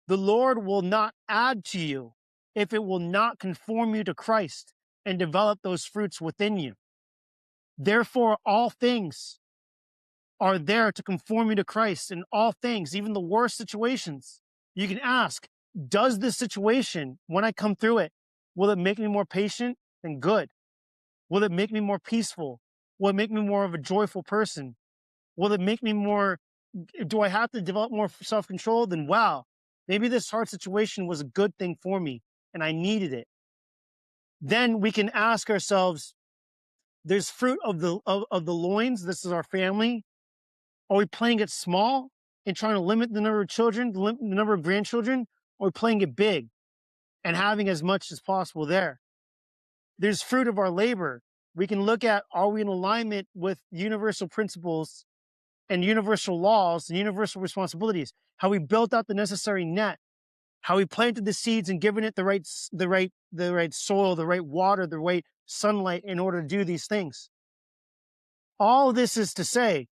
The Lord will not add to you if it will not conform you to Christ and develop those fruits within you. Therefore, all things are there to conform you to Christ in all things, even the worst situations. You can ask, does this situation, when I come through it, will it make me more patient? Then good. Will it make me more peaceful? Will it make me more of a joyful person? Will it make me more, do I have to develop more self control? Then wow, maybe this hard situation was a good thing for me and I needed it. Then we can ask ourselves, there's fruit of the loins. This is our family. Are we playing it small and trying to limit the number of children, the number of grandchildren, or are we playing it big and having as much as possible there? There's fruit of our labor. We can look at, are we in alignment with universal principles and universal laws and universal responsibilities? How we built out the necessary net, how we planted the seeds and given it the right soil, the right water, the right sunlight in order to do these things. All this is to say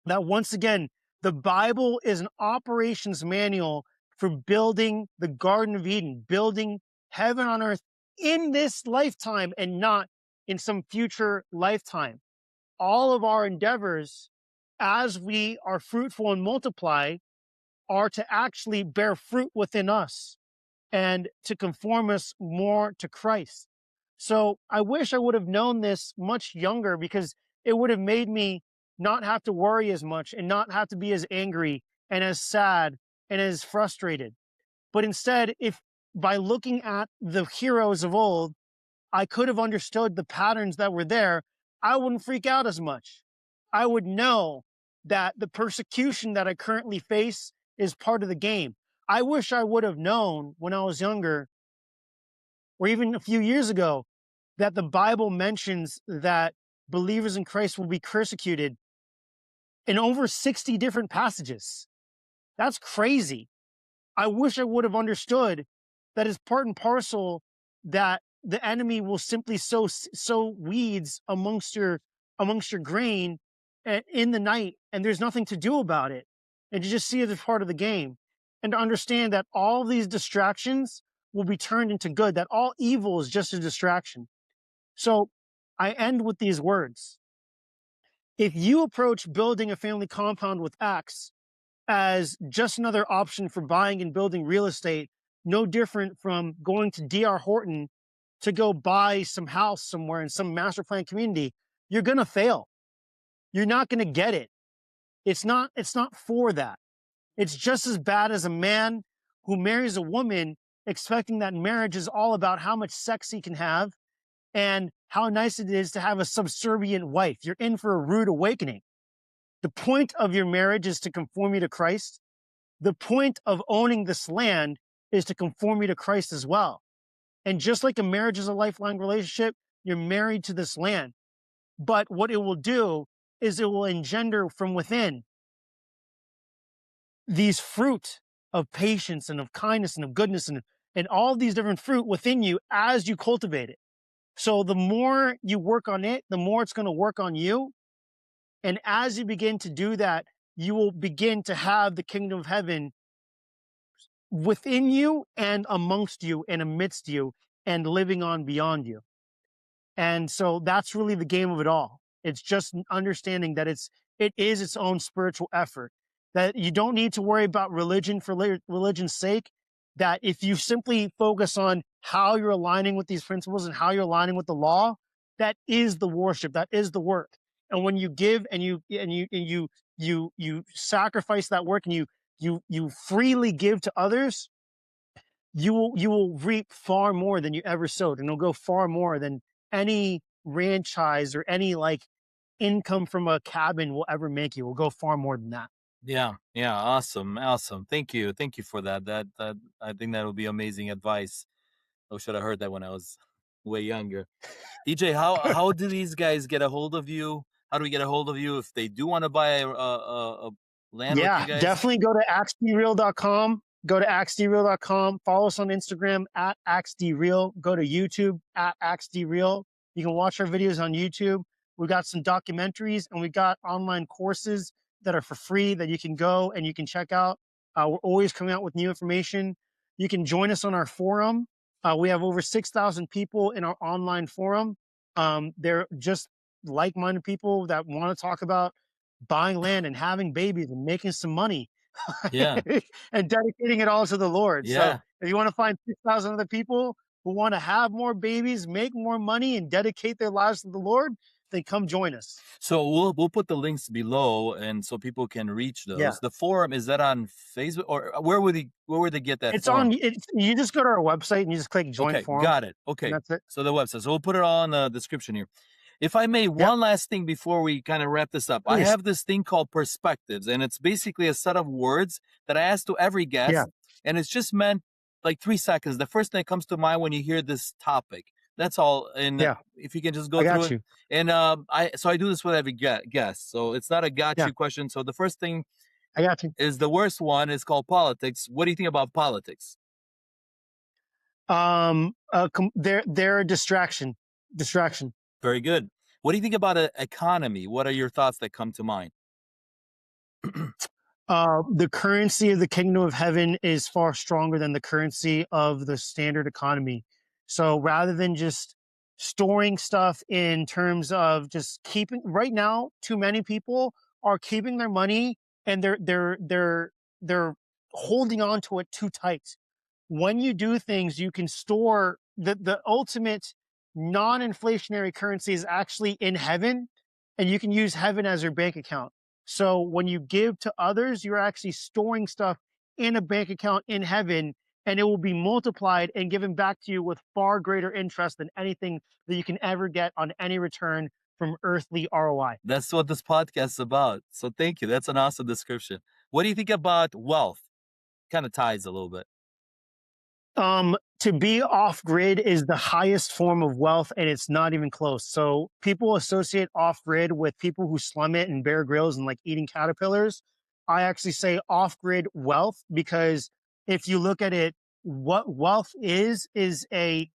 that once again, the Bible is an operations manual for building the Garden of Eden, building heaven on earth in this lifetime and not in some future lifetime. All of our endeavors, as we are fruitful and multiply, are to actually bear fruit within us and to conform us more to Christ. So I wish I would have known this much younger, because it would have made me not have to worry as much and not have to be as angry and as sad and as frustrated. But instead, if by looking at the heroes of old, I could have understood the patterns that were there, I wouldn't freak out as much. I would know that the persecution that I currently face is part of the game. I wish I would have known when I was younger, or even a few years ago, that the Bible mentions that believers in Christ will be persecuted in over 60 different passages. That's crazy. I wish I would have understood that it's part and parcel, that the enemy will simply sow weeds amongst your grain in the night, and there's nothing to do about it. And to just see it as part of the game, and to understand that all these distractions will be turned into good, that all evil is just a distraction. So I end with these words. If you approach building a family compound with X as just another option for buying and building real estate, no different from going to D.R. Horton to go buy some house somewhere in some master plan community, you're going to fail. You're not going to get it. It's not for that. It's just as bad as a man who marries a woman expecting that marriage is all about how much sex he can have and how nice it is to have a subservient wife. You're in for a rude awakening. The point of your marriage is to conform you to Christ. The point of owning this land is to conform you to Christ as well. And just like a marriage is a lifelong relationship, you're married to this land. But what it will do is it will engender from within these fruit of patience and of kindness and of goodness and all these different fruit within you as you cultivate it. So the more you work on it, the more it's going to work on you. And as you begin to do that, you will begin to have the kingdom of heaven within you and amongst you and amidst you and living on beyond you. And so that's really the game of it all. It's just understanding that it is its own spiritual effort, that you don't need to worry about religion for religion's sake, that if you simply focus on how you're aligning with these principles and how you're aligning with the law, that is the worship, that is the work. And when you give and you sacrifice that work and you freely give to others, you will reap far more than you ever sowed, and it'll go far more than any franchise or any like income from a cabin will ever make you. Will go far more than that. Yeah, yeah, awesome, awesome. Thank you for that. That I think that would be amazing advice. I should have heard that when I was way younger. DJ, how do these guys get a hold of you? How do we get a hold of you if they do want to buy a land with you Yeah, guys? definitely go to axdreal.com. Go to axdreal.com. Follow us on Instagram at axdreal. Go to YouTube at axdreal. You can watch our videos on YouTube. We got some documentaries and we got online courses that are for free that you can go and you can check out. We're always coming out with new information. You can join us on our forum. We have over 6,000 people in our online forum. They're just like-minded people that want to talk about buying land and having babies and making some money Yeah. and dedicating it all to the Lord. So Yeah. if you want to find 6,000 other people who want to have more babies, make more money, and dedicate their lives to the Lord, then come join us. So we'll put the links below, and so people can reach Yeah. those. The forum, is that on Facebook, or where would they get that It's on, forum? you just go to our website and you just click join Okay, forum, got it. and Okay, that's it. so the website. So we'll put it all in the description here. If I may, Yep. one last thing before we kind of wrap this up. I Please. have this thing called perspectives, and it's basically a set of words that I ask to every Yeah. guest, and it's just meant like 3 seconds. The first thing that comes to mind when you hear this topic. That's all. And Yeah. if you can just I go through got it. you. And I do this with every guest. So it's not a got Yeah. you question. So the first thing I got you. is the worst one is called politics. What do you think about politics? They're a distraction. Distraction. Very good. What do you think about an economy? What are your thoughts that come to mind? The currency of the kingdom of heaven is far stronger than the currency of the standard economy. So rather than just storing stuff in terms of just keeping, right now, too many people are keeping their money and they're holding on to it too tight. When you do things, you can store the ultimate non-inflationary currency is actually in heaven, and you can use heaven as your bank account. So when you give to others, you're actually storing stuff in a bank account in heaven, and it will be multiplied and given back to you with far greater interest than anything that you can ever get on any return from earthly ROI. That's what this podcast is about. So thank you. That's an awesome description. What do you think about wealth? Kind of ties a little bit. To be off grid is the highest form of wealth, and it's not even close. So people associate off grid with people who slum it and Bear Grylls and like eating caterpillars. I actually say off grid wealth because if you look at it, what wealth is it's a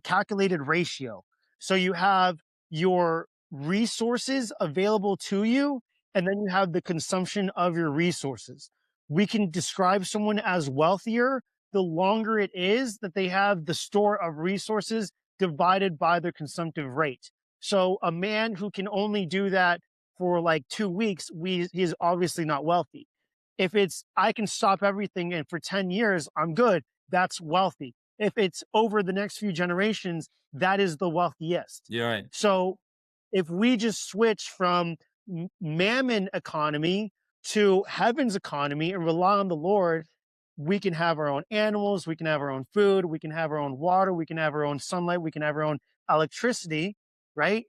calculated ratio. So you have your resources available to you, and then you have the consumption of your resources. We can describe someone as wealthier the longer it is that they have the store of resources divided by their consumptive rate. So a man who can only do that for like 2 weeks, he's obviously not wealthy. If it's I can stop everything and for 10 years I'm good, that's wealthy. If it's over the next few generations, that is the wealthiest. You're right. So if we just switch from mammon economy to heaven's economy and rely on the Lord, we can have our own animals, we can have our own food, we can have our own water, we can have our own sunlight, we can have our own electricity, right?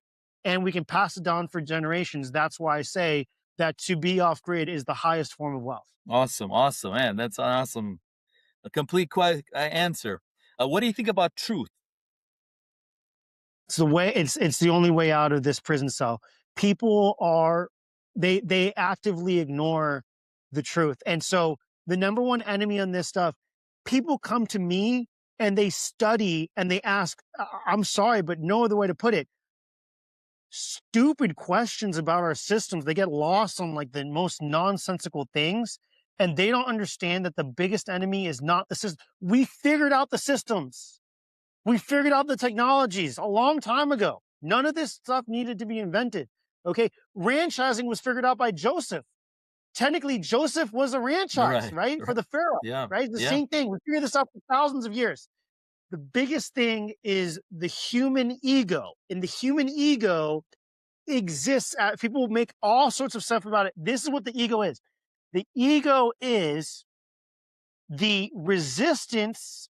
And we can pass it down for generations. That's why I say that to be off grid is the highest form of wealth. Awesome. Awesome, man. That's an awesome, a complete answer. What do you think about truth? It's the way it's the only way out of this prison cell. People are they actively ignore the truth. And so the number one enemy on this stuff, people come to me and they study and they ask, I'm sorry, but no other way to put it, stupid questions about our systems. They get lost on like the most nonsensical things. And they don't understand that the biggest enemy is not the system. We figured out the systems. We figured out the technologies a long time ago. None of this stuff needed to be invented. Okay. Ranchising was figured out by Joseph. Technically, Joseph was a ranchise, Right. right? For Right. the Pharaoh, Yeah. right? The Yeah. same thing. We figured this out for thousands of years. The biggest thing is the human ego. And the human ego exists. People make all sorts of stuff about it. This is what the ego is. The ego is the resistance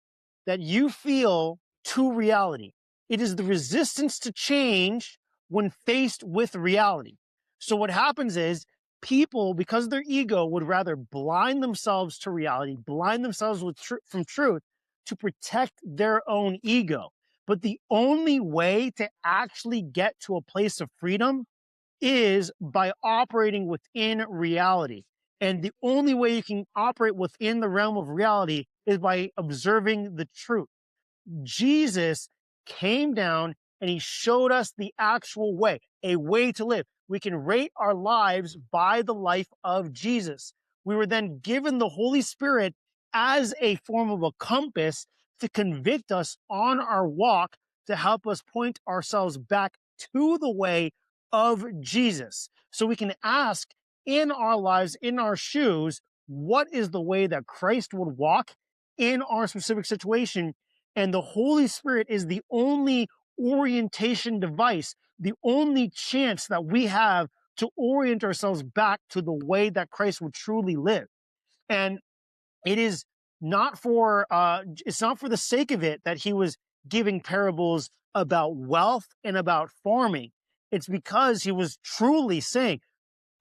that you feel to reality. It is the resistance to change when faced with reality. So what happens is people, because of their ego, would rather blind themselves to reality, blind themselves from truth to protect their own ego. But the only way to actually get to a place of freedom is by operating within reality. And the only way you can operate within the realm of reality is by observing the truth. Jesus came down and he showed us the actual way, a way to live. We can rate our lives by the life of Jesus. We were then given the Holy Spirit as a form of a compass to convict us on our walk, to help us point ourselves back to the way of Jesus. So we can ask in our lives, in our shoes, what is the way that Christ would walk in our specific situation. And the Holy Spirit is the only orientation device, the only chance that we have to orient ourselves back to the way that Christ would truly live. And it is not for it's not for the sake of it that he was giving parables about wealth and about farming. It's because he was truly saying,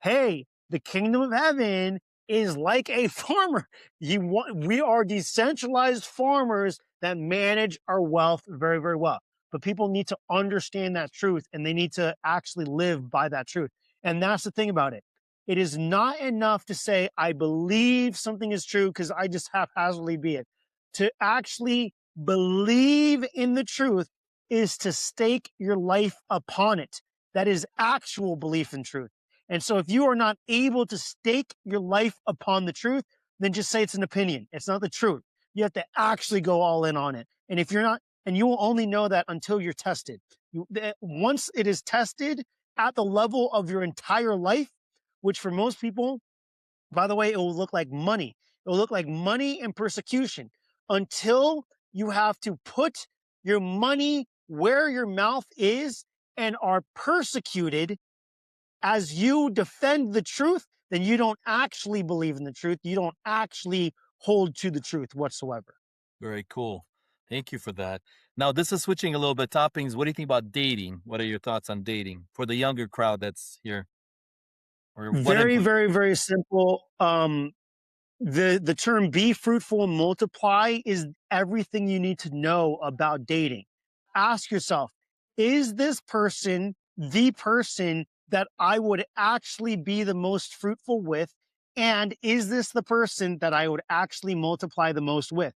hey, the kingdom of heaven is like a farmer. We are decentralized farmers that manage our wealth very, very well. But people need to understand that truth and they need to actually live by that truth. And that's the thing about it. It is not enough to say, I believe something is true because I just haphazardly be it. To actually believe in the truth is to stake your life upon it. That is actual belief in truth. And so if you are not able to stake your life upon the truth, then just say it's an opinion. It's not the truth. You have to actually go all in on it. And if you're not, and you will only know that until you're tested. Once it is tested at the level of your entire life, which for most people, by the way, it will look like money. It will look like money and persecution until you have to put your money where your mouth is and are persecuted as you defend the truth, then you don't actually believe in the truth. You don't actually hold to the truth whatsoever. Very cool. Thank you for that. Now, this is switching a little bit toppings. What do you think about dating? What are your thoughts on dating for the younger crowd that's here? Or what Very, input? very, very simple. The term be fruitful and multiply is everything you need to know about dating. Ask yourself, is this person the person that I would actually be the most fruitful with? And is this the person that I would actually multiply the most with?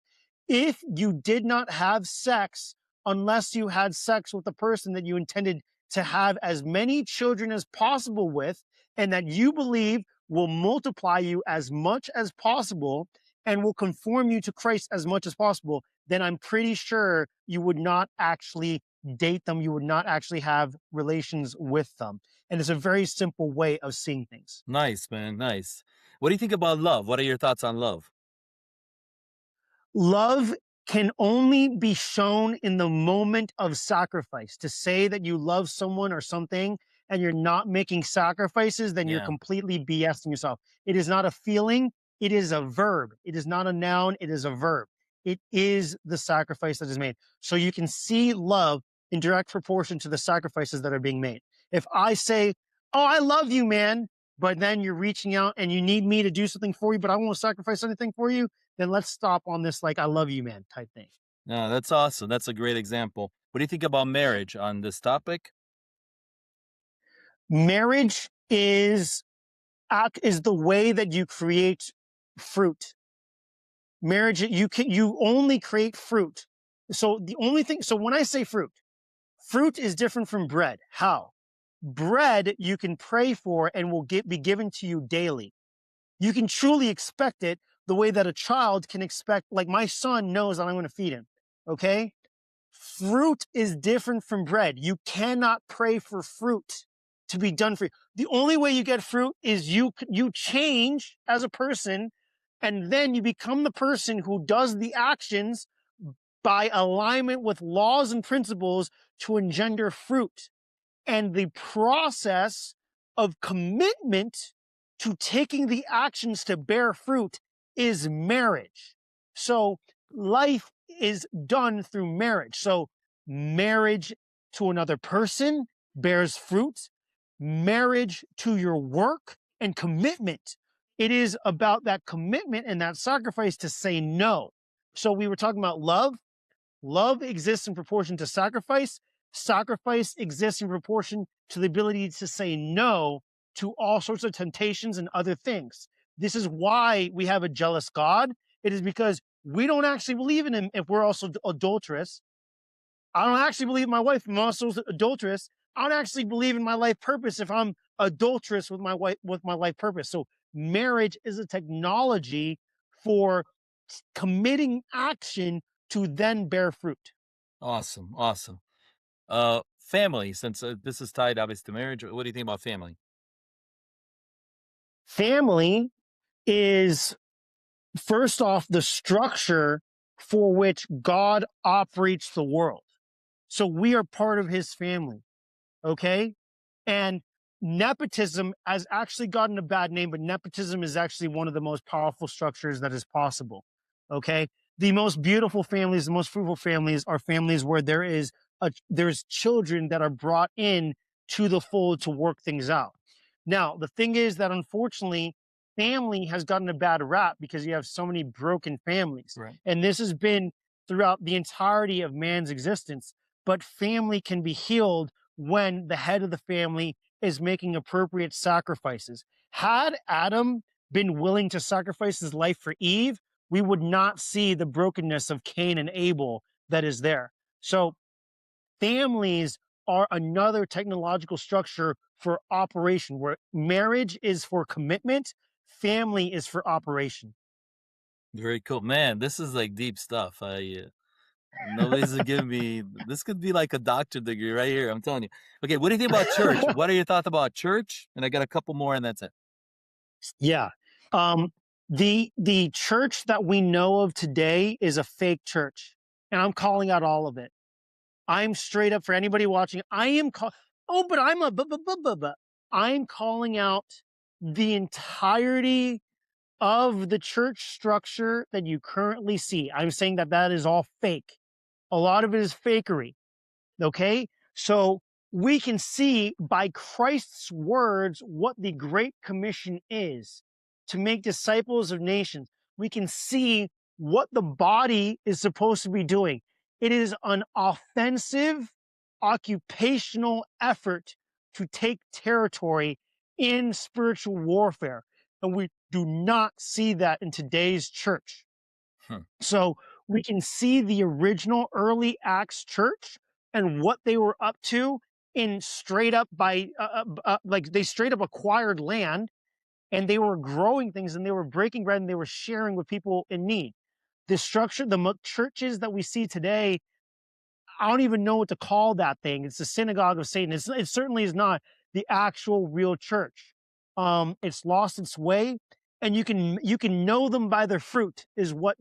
If you did not have sex, unless you had sex with the person that you intended to have as many children as possible with, and that you believe will multiply you as much as possible and will conform you to Christ as much as possible, then I'm pretty sure you would not actually date them. You would not actually have relations with them. And it's a very simple way of seeing things. Nice, man. Nice. What do you think about love? What are your thoughts on love? Love can only be shown in the moment of sacrifice. To say that you love someone or something and you're not making sacrifices, then you're Yeah. completely BSing yourself. It is not a feeling, it is a verb. It is not a noun, it is a verb. It is the sacrifice that is made. So you can see love in direct proportion to the sacrifices that are being made. If I say, oh, I love you, man, but then you're reaching out and you need me to do something for you, but I won't sacrifice anything for you, then let's stop on this like I love you, man type thing. No, that's awesome. That's a great example. What do you think about marriage on this topic? Marriage is the way that you create fruit. Marriage, you only create fruit. So the only thing, so when I say fruit, fruit is different from bread. How? Bread you can pray for and will be given to you daily. You can truly expect it the way that a child can expect, like my son knows that I'm going to feed him. Okay. Fruit is different from bread. You cannot pray for fruit to be done for you. The only way you get fruit is you change as a person, and then you become the person who does the actions by alignment with laws and principles to engender fruit. And the process of commitment to taking the actions to bear fruit is marriage. So life is done through marriage. So marriage to another person bears fruit, marriage to your work and commitment. It is about that commitment and that sacrifice to say no. So we were talking about love. Love exists in proportion to sacrifice. Sacrifice exists in proportion to the ability to say no to all sorts of temptations and other things. This is why we have a jealous God. It is because we don't actually believe in him if we're also adulterous. I don't actually believe in my wife if I'm also adulterous. I don't actually believe in my life purpose if I'm adulterous with my wife with my life purpose. So marriage is a technology for committing action to then bear fruit. Awesome. Awesome. Family, since this is tied obviously to marriage, what do you think about family? Family is, first off, the structure for which God operates the world. So we are part of his family. Okay. And nepotism has actually gotten a bad name, but nepotism is actually one of the most powerful structures that is possible. Okay. The most beautiful families, the most fruitful families are families where there's children that are brought in to the fold to work things out. Now, the thing is that unfortunately, family has gotten a bad rap because you have so many broken families. Right. And this has been throughout the entirety of man's existence. But family can be healed when the head of the family is making appropriate sacrifices. Had Adam been willing to sacrifice his life for Eve, we would not see the brokenness of Cain and Abel that is there. So, families are another technological structure for operation, where marriage is for commitment, family is for operation. Very cool, man. This is like deep stuff. Nobody's giving me this. Could be like a doctor degree right here. I'm telling you. Okay, what do you think about church? What are your thoughts about church? And I got a couple more, and that's it. Yeah. Um, the church that we know of today is a fake church, and I'm calling out all of it. I'm straight up, for anybody watching. I am call. Oh, but I'm a I'm calling out the entirety of the church structure that you currently see. I'm saying that that is all fake. A lot of it is fakery. Okay. So we can see by Christ's words what the Great Commission is, to make disciples of nations. We can see what the body is supposed to be doing. It is an offensive, occupational effort to take territory in spiritual warfare. And we do not see that in today's church. Hmm. So we can see the original early Acts church and what they were up to in straight up like they straight up acquired land, and they were growing things, and they were breaking bread, and they were sharing with people in need. The structure, churches that we see today, I don't even know what to call that thing. It's the synagogue of Satan. It certainly is not the actual real church. It's lost its way, and you can know them by their fruit, is what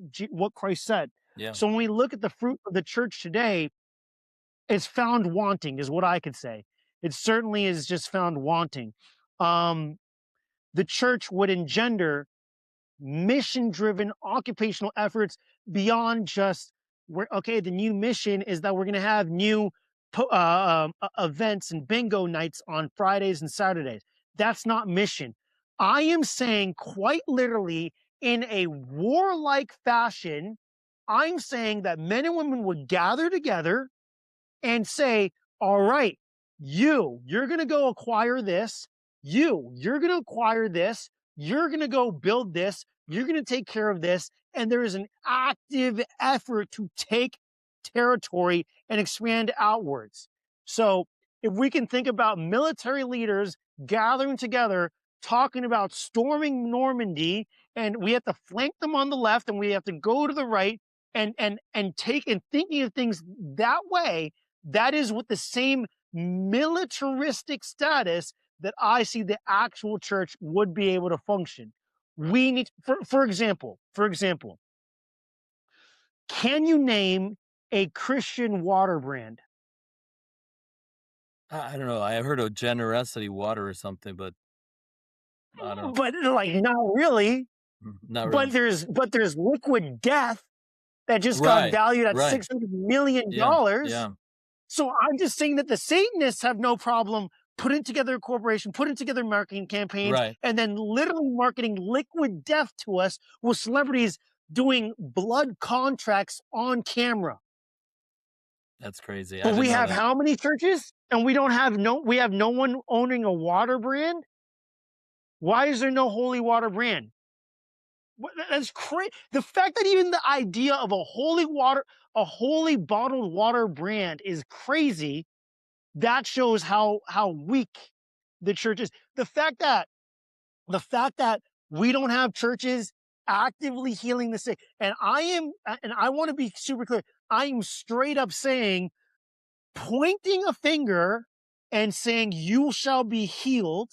Christ said. Yeah. So when we look at the fruit of the church today, it's found wanting, is what I could say. It certainly is just found wanting. Um, the church would engender mission-driven occupational efforts beyond just, where, okay, the new mission is that we're going to have new events and bingo nights on Fridays and Saturdays. That's not mission. I am saying, quite literally, in a warlike fashion, I'm saying that men and women would gather together and say, all right, you're going to go acquire this. You're going to acquire this. You're going to go build this. You're going to take care of this. And there is an active effort to take territory and expand outwards. So if we can think about military leaders gathering together, talking about storming Normandy, and we have to flank them on the left and we have to go to the right, and take and thinking of things that way, that is with the same militaristic status that I see the actual church would be able to function. We need, for example, can you name a Christian water brand? I don't know. I heard of generosity water or something, but I don't know. But like, not really. Not But really. there's Liquid Death that just got Right. valued at Right. Yeah. $600 million. Yeah. So I'm just saying that the Satanists have no problem putting together a corporation, putting together marketing campaigns, Right. and then literally marketing Liquid Death to us with celebrities doing blood contracts on camera. That's crazy. I But didn't we know have that. how many churches? And we have no one owning a water brand? Why is there no holy water brand? That's crazy. The fact that even the idea of a holy bottled water brand is crazy. That shows how weak the church is. The fact that we don't have churches actively healing the sick, and I want to be super clear. I am straight up saying, pointing a finger and saying, you shall be healed,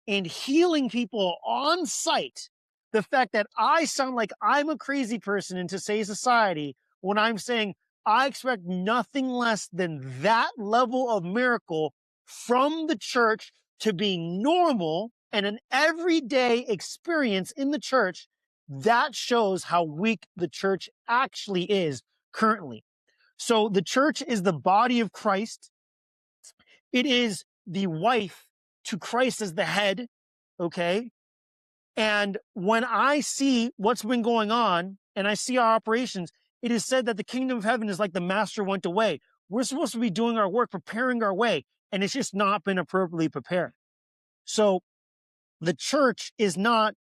and healing people on site. The fact that I sound like I'm a crazy person in today's society when I'm saying I expect nothing less than that level of miracle from the church to be normal and an everyday experience in the church, that shows how weak the church actually is currently. So the church is the body of Christ. It is the wife to Christ as the head. Okay. And when I see what's been going on and I see our operations, it is said that the kingdom of heaven is like the master went away. We're supposed to be doing our work, preparing our way, and it's just not been appropriately prepared. So the church is not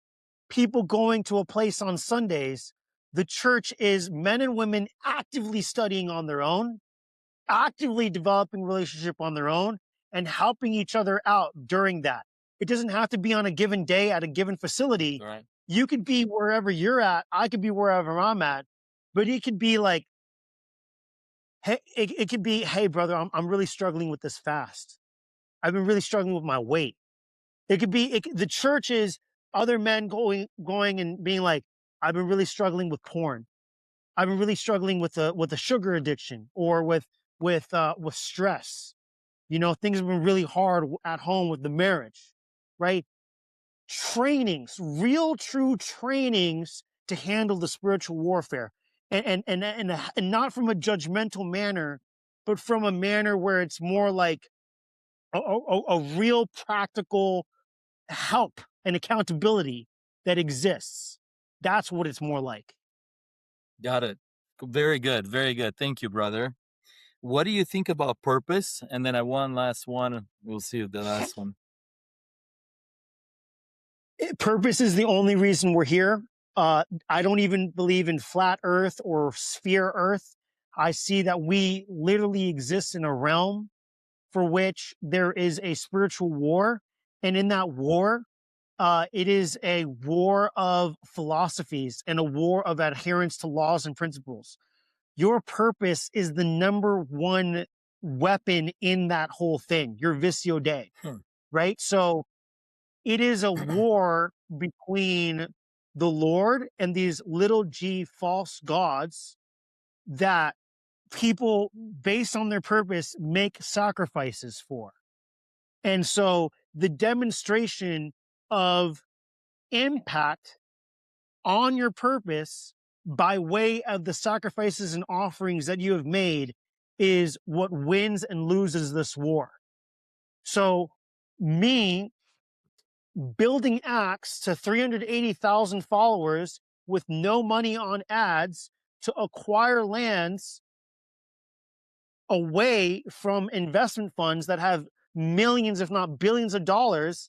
people going to a place on Sundays. The church is men and women actively studying on their own, actively developing relationship on their own, and helping each other out during that. It doesn't have to be on a given day at a given facility. Right. You could be wherever you're at. I could be wherever I'm at. But it could be like, hey, it could be, hey, brother, I'm really struggling with this fast. I've been really struggling with my weight. It could be the church is other men going and being like, I've been really struggling with porn. I've been really struggling with the sugar addiction or with stress. You know, things have been really hard at home with the marriage, right? Trainings, real true trainings to handle the spiritual warfare. And not from a judgmental manner, but from a manner where it's more like a real practical help and accountability that exists. That's what it's more like. Got it. Very good. Very good. Thank you, brother. What do you think about purpose? And then I one last one. We'll see the last one. Purpose is the only reason we're here. I don't even believe in flat earth or sphere earth. I see that we literally exist in a realm for which there is a spiritual war. And in that war, it is a war of philosophies and a war of adherence to laws and principles. Your purpose is the number one weapon in that whole thing, your Visiodei, Hmm. right? So it is a war between the Lord and these little g false gods that people, based on their purpose, make sacrifices for. And so the demonstration of impact on your purpose by way of the sacrifices and offerings that you have made is what wins and loses this war. So, me building Acts to 380,000 followers with no money on ads to acquire lands away from investment funds that have millions, if not billions of dollars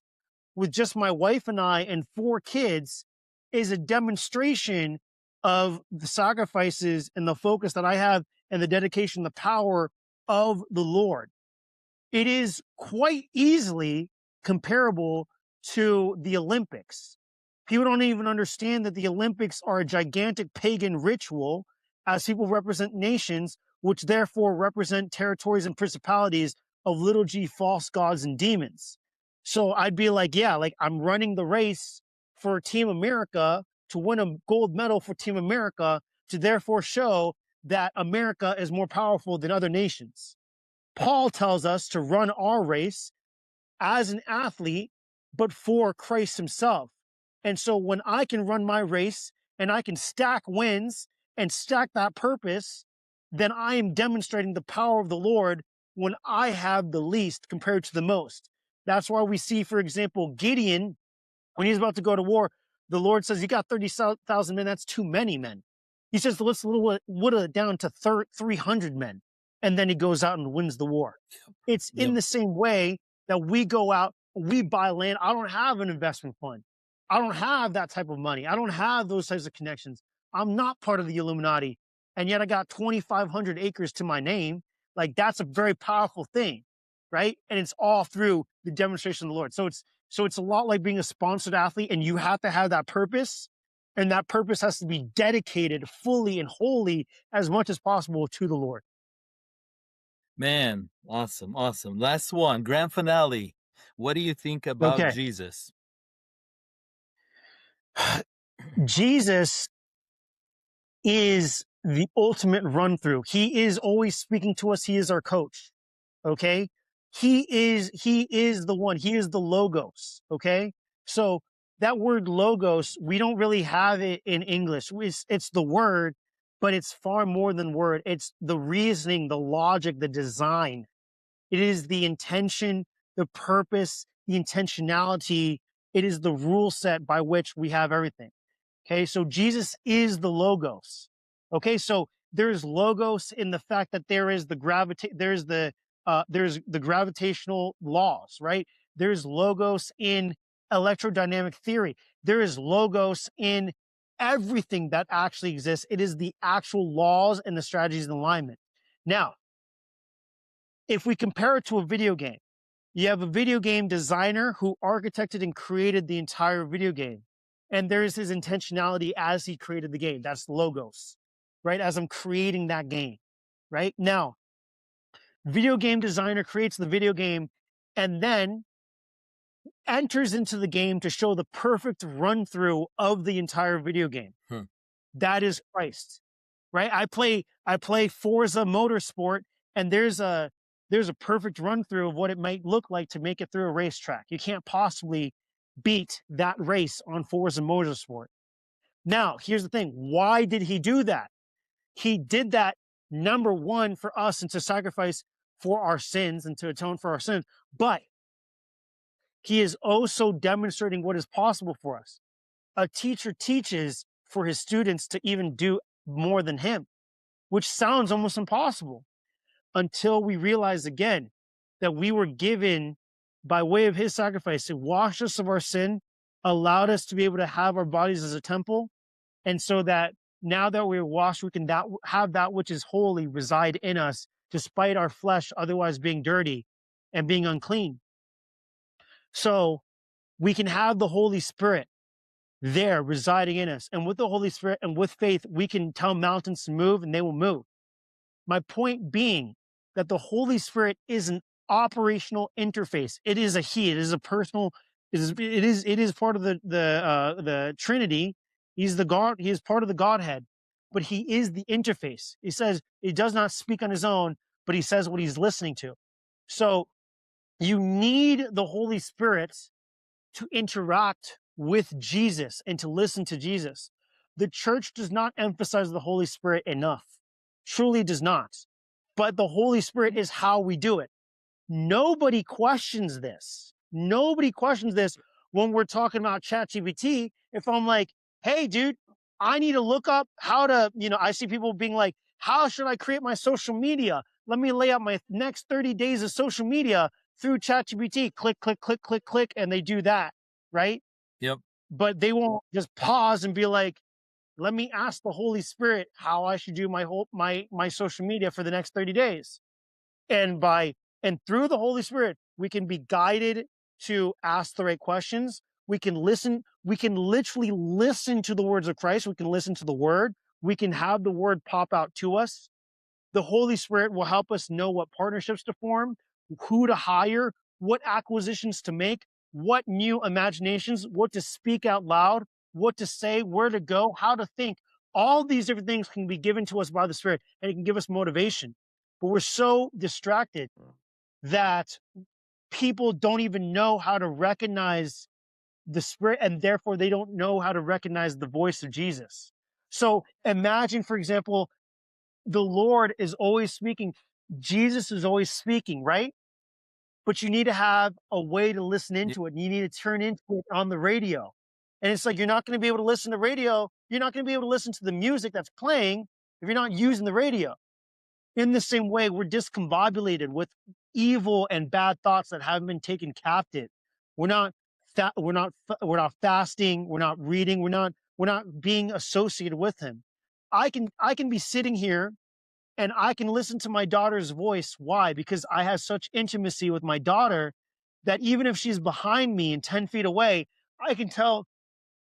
with just my wife and I and 4 kids is a demonstration of the sacrifices and the focus that I have and the dedication, the power of the Lord. It is quite easily comparable to the Olympics. People don't even understand that the Olympics are a gigantic pagan ritual as people represent nations, which therefore represent territories and principalities of little g false gods and demons. So I'd be like, yeah, like I'm running the race for Team America to win a gold medal for Team America to therefore show that America is more powerful than other nations. Paul tells us to run our race as an athlete, but for Christ himself. And so when I can run my race and I can stack wins and stack that purpose, then I am demonstrating the power of the Lord when I have the least compared to the most. That's why we see, for example, Gideon, when he's about to go to war, the Lord says, you got 30,000 men. That's too many men. He says, let's whittle it down to 300 men. And then he goes out and wins the war. It's in Yep. the same way that we go out, we buy land. I don't have an investment fund. I don't have that type of money. I don't have those types of connections. I'm not part of the Illuminati. And yet I got 2,500 acres to my name. Like that's a very powerful thing, right? And it's all through the demonstration of the Lord. So it's a lot like being a sponsored athlete, and you have to have that purpose, and that purpose has to be dedicated fully and wholly as much as possible to the Lord. Man, awesome, awesome. Last one, grand finale. What do you think about Okay. Jesus? Jesus is the ultimate run through. He is always speaking to us. He is our coach. Okay. He is the one. He is the logos. Okay. So that word logos, we don't really have it in English. It's the word, but it's far more than word. It's the reasoning, the logic, the design. It is the intention, the purpose, the intentionality. It is the rule set by which we have everything. Okay, so Jesus is the logos. Okay, so there's logos in the fact that there's the gravitational laws, right? There's logos in electrodynamic theory. There is logos in everything that actually exists. It is the actual laws and the strategies and alignment. Now, if we compare it to a video game, you have a video game designer who architected and created the entire video game. And there's his intentionality as he created the game. That's logos, right? As I'm creating that game, right? Now, video game designer creates the video game and then enters into the game to show the perfect run through of the entire video game. Hmm. That is Christ, right? I play Forza Motorsport, and there's a perfect run through of what it might look like to make it through a racetrack. You can't possibly beat that race on Forza Motorsport. Now, here's the thing. Why did he do that? He did that, number one, for us and to sacrifice for our sins and to atone for our sins. But he is also demonstrating what is possible for us. A teacher teaches for his students to even do more than him, which sounds almost impossible until we realize again that we were given by way of his sacrifice to wash us of our sin, allowed us to be able to have our bodies as a temple. And so that now that we're washed, we can have that which is holy reside in us, despite our flesh otherwise being dirty and being unclean. So we can have the Holy Spirit there residing in us. And with the Holy Spirit and with faith, we can tell mountains to move and they will move. My point being that the Holy Spirit is an operational interface. It is a he. It is a personal. It is part of the Trinity. He's the God. He is part of the Godhead, but he is the interface. He says he does not speak on his own, but he says what he's listening to. So you need the Holy Spirit to interact with Jesus and to listen to Jesus. The church does not emphasize the Holy Spirit enough. Truly does not. But the Holy Spirit is how we do it. Nobody questions this. Nobody questions this when we're talking about ChatGPT. If I'm like, hey, dude, I need to look up how to, I see people being like, how should I create my social media? Let me lay out my next 30 days of social media through ChatGPT. Click, click, click, click, click. And they do that, right? Yep. But they won't just pause and be like, let me ask the Holy Spirit how I should do my social media for the next 30 days. And through the Holy Spirit, we can be guided to ask the right questions. We can listen. We can literally listen to the words of Christ. We can listen to the word. We can have the word pop out to us. The Holy Spirit will help us know what partnerships to form, who to hire, what acquisitions to make, what new imaginations, what to speak out loud, what to say, where to go, how to think. All these different things can be given to us by the Spirit, and it can give us motivation. But we're so distracted that people don't even know how to recognize the Spirit, and therefore they don't know how to recognize the voice of Jesus. So imagine, for example, the Lord is always speaking. Jesus is always speaking, right? But you need to have a way to listen Y- into it. And you need to turn into it on the radio. And it's like you're not going to be able to listen to radio. You're not going to be able to listen to the music that's playing if you're not using the radio. In the same way, we're discombobulated with evil and bad thoughts that haven't been taken captive. We're not we're not fasting, we're not reading, we're not being associated with him. I can be sitting here and I can listen to my daughter's voice. Why? Because I have such intimacy with my daughter that even if she's behind me and 10 feet away, I can tell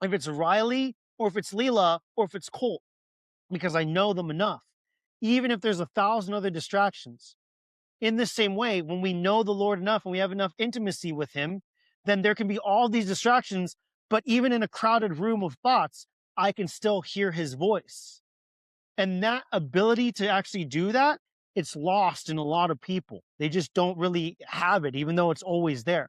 if it's Riley or if it's Leela or if it's Colt because I know them enough, even if there's 1,000 other distractions. In the same way, when we know the Lord enough and we have enough intimacy with him, then there can be all these distractions, but even in a crowded room of thoughts, I can still hear his voice. And that ability to actually do that, it's lost in a lot of people. They just don't really have it, even though it's always there.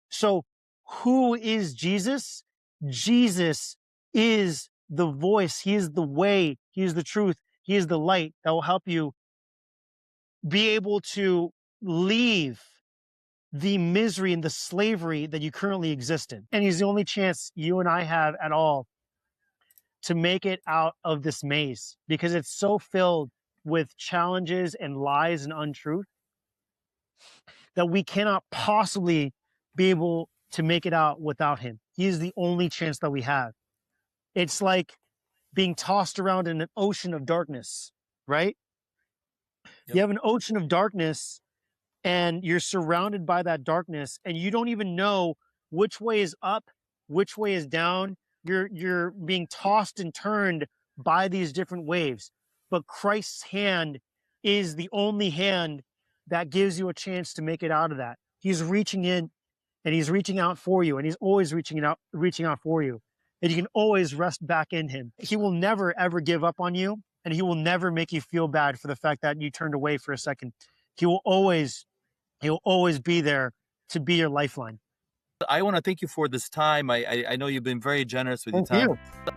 So, who is Jesus? Jesus is the voice. He is the way. He is the truth. He is the light that will help you be able to leave the misery and the slavery that you currently exist in. And he's the only chance you and I have at all to make it out of this maze, because it's so filled with challenges and lies and untruth that we cannot possibly be able to make it out without him. He is the only chance that we have. It's like being tossed around in an ocean of darkness, right? Yep. You have an ocean of darkness and you're surrounded by that darkness and you don't even know which way is up, which way is down. You're being tossed and turned by these different waves. But Christ's hand is the only hand that gives you a chance to make it out of that. He's reaching in and he's reaching out for you, and he's always reaching out for you. And you can always rest back in him. He will never ever give up on you, and he will never make you feel bad for the fact that you turned away for a second. He will always be there to be your lifeline. I want to thank you for this time. I know you've been very generous with your Thank time. you.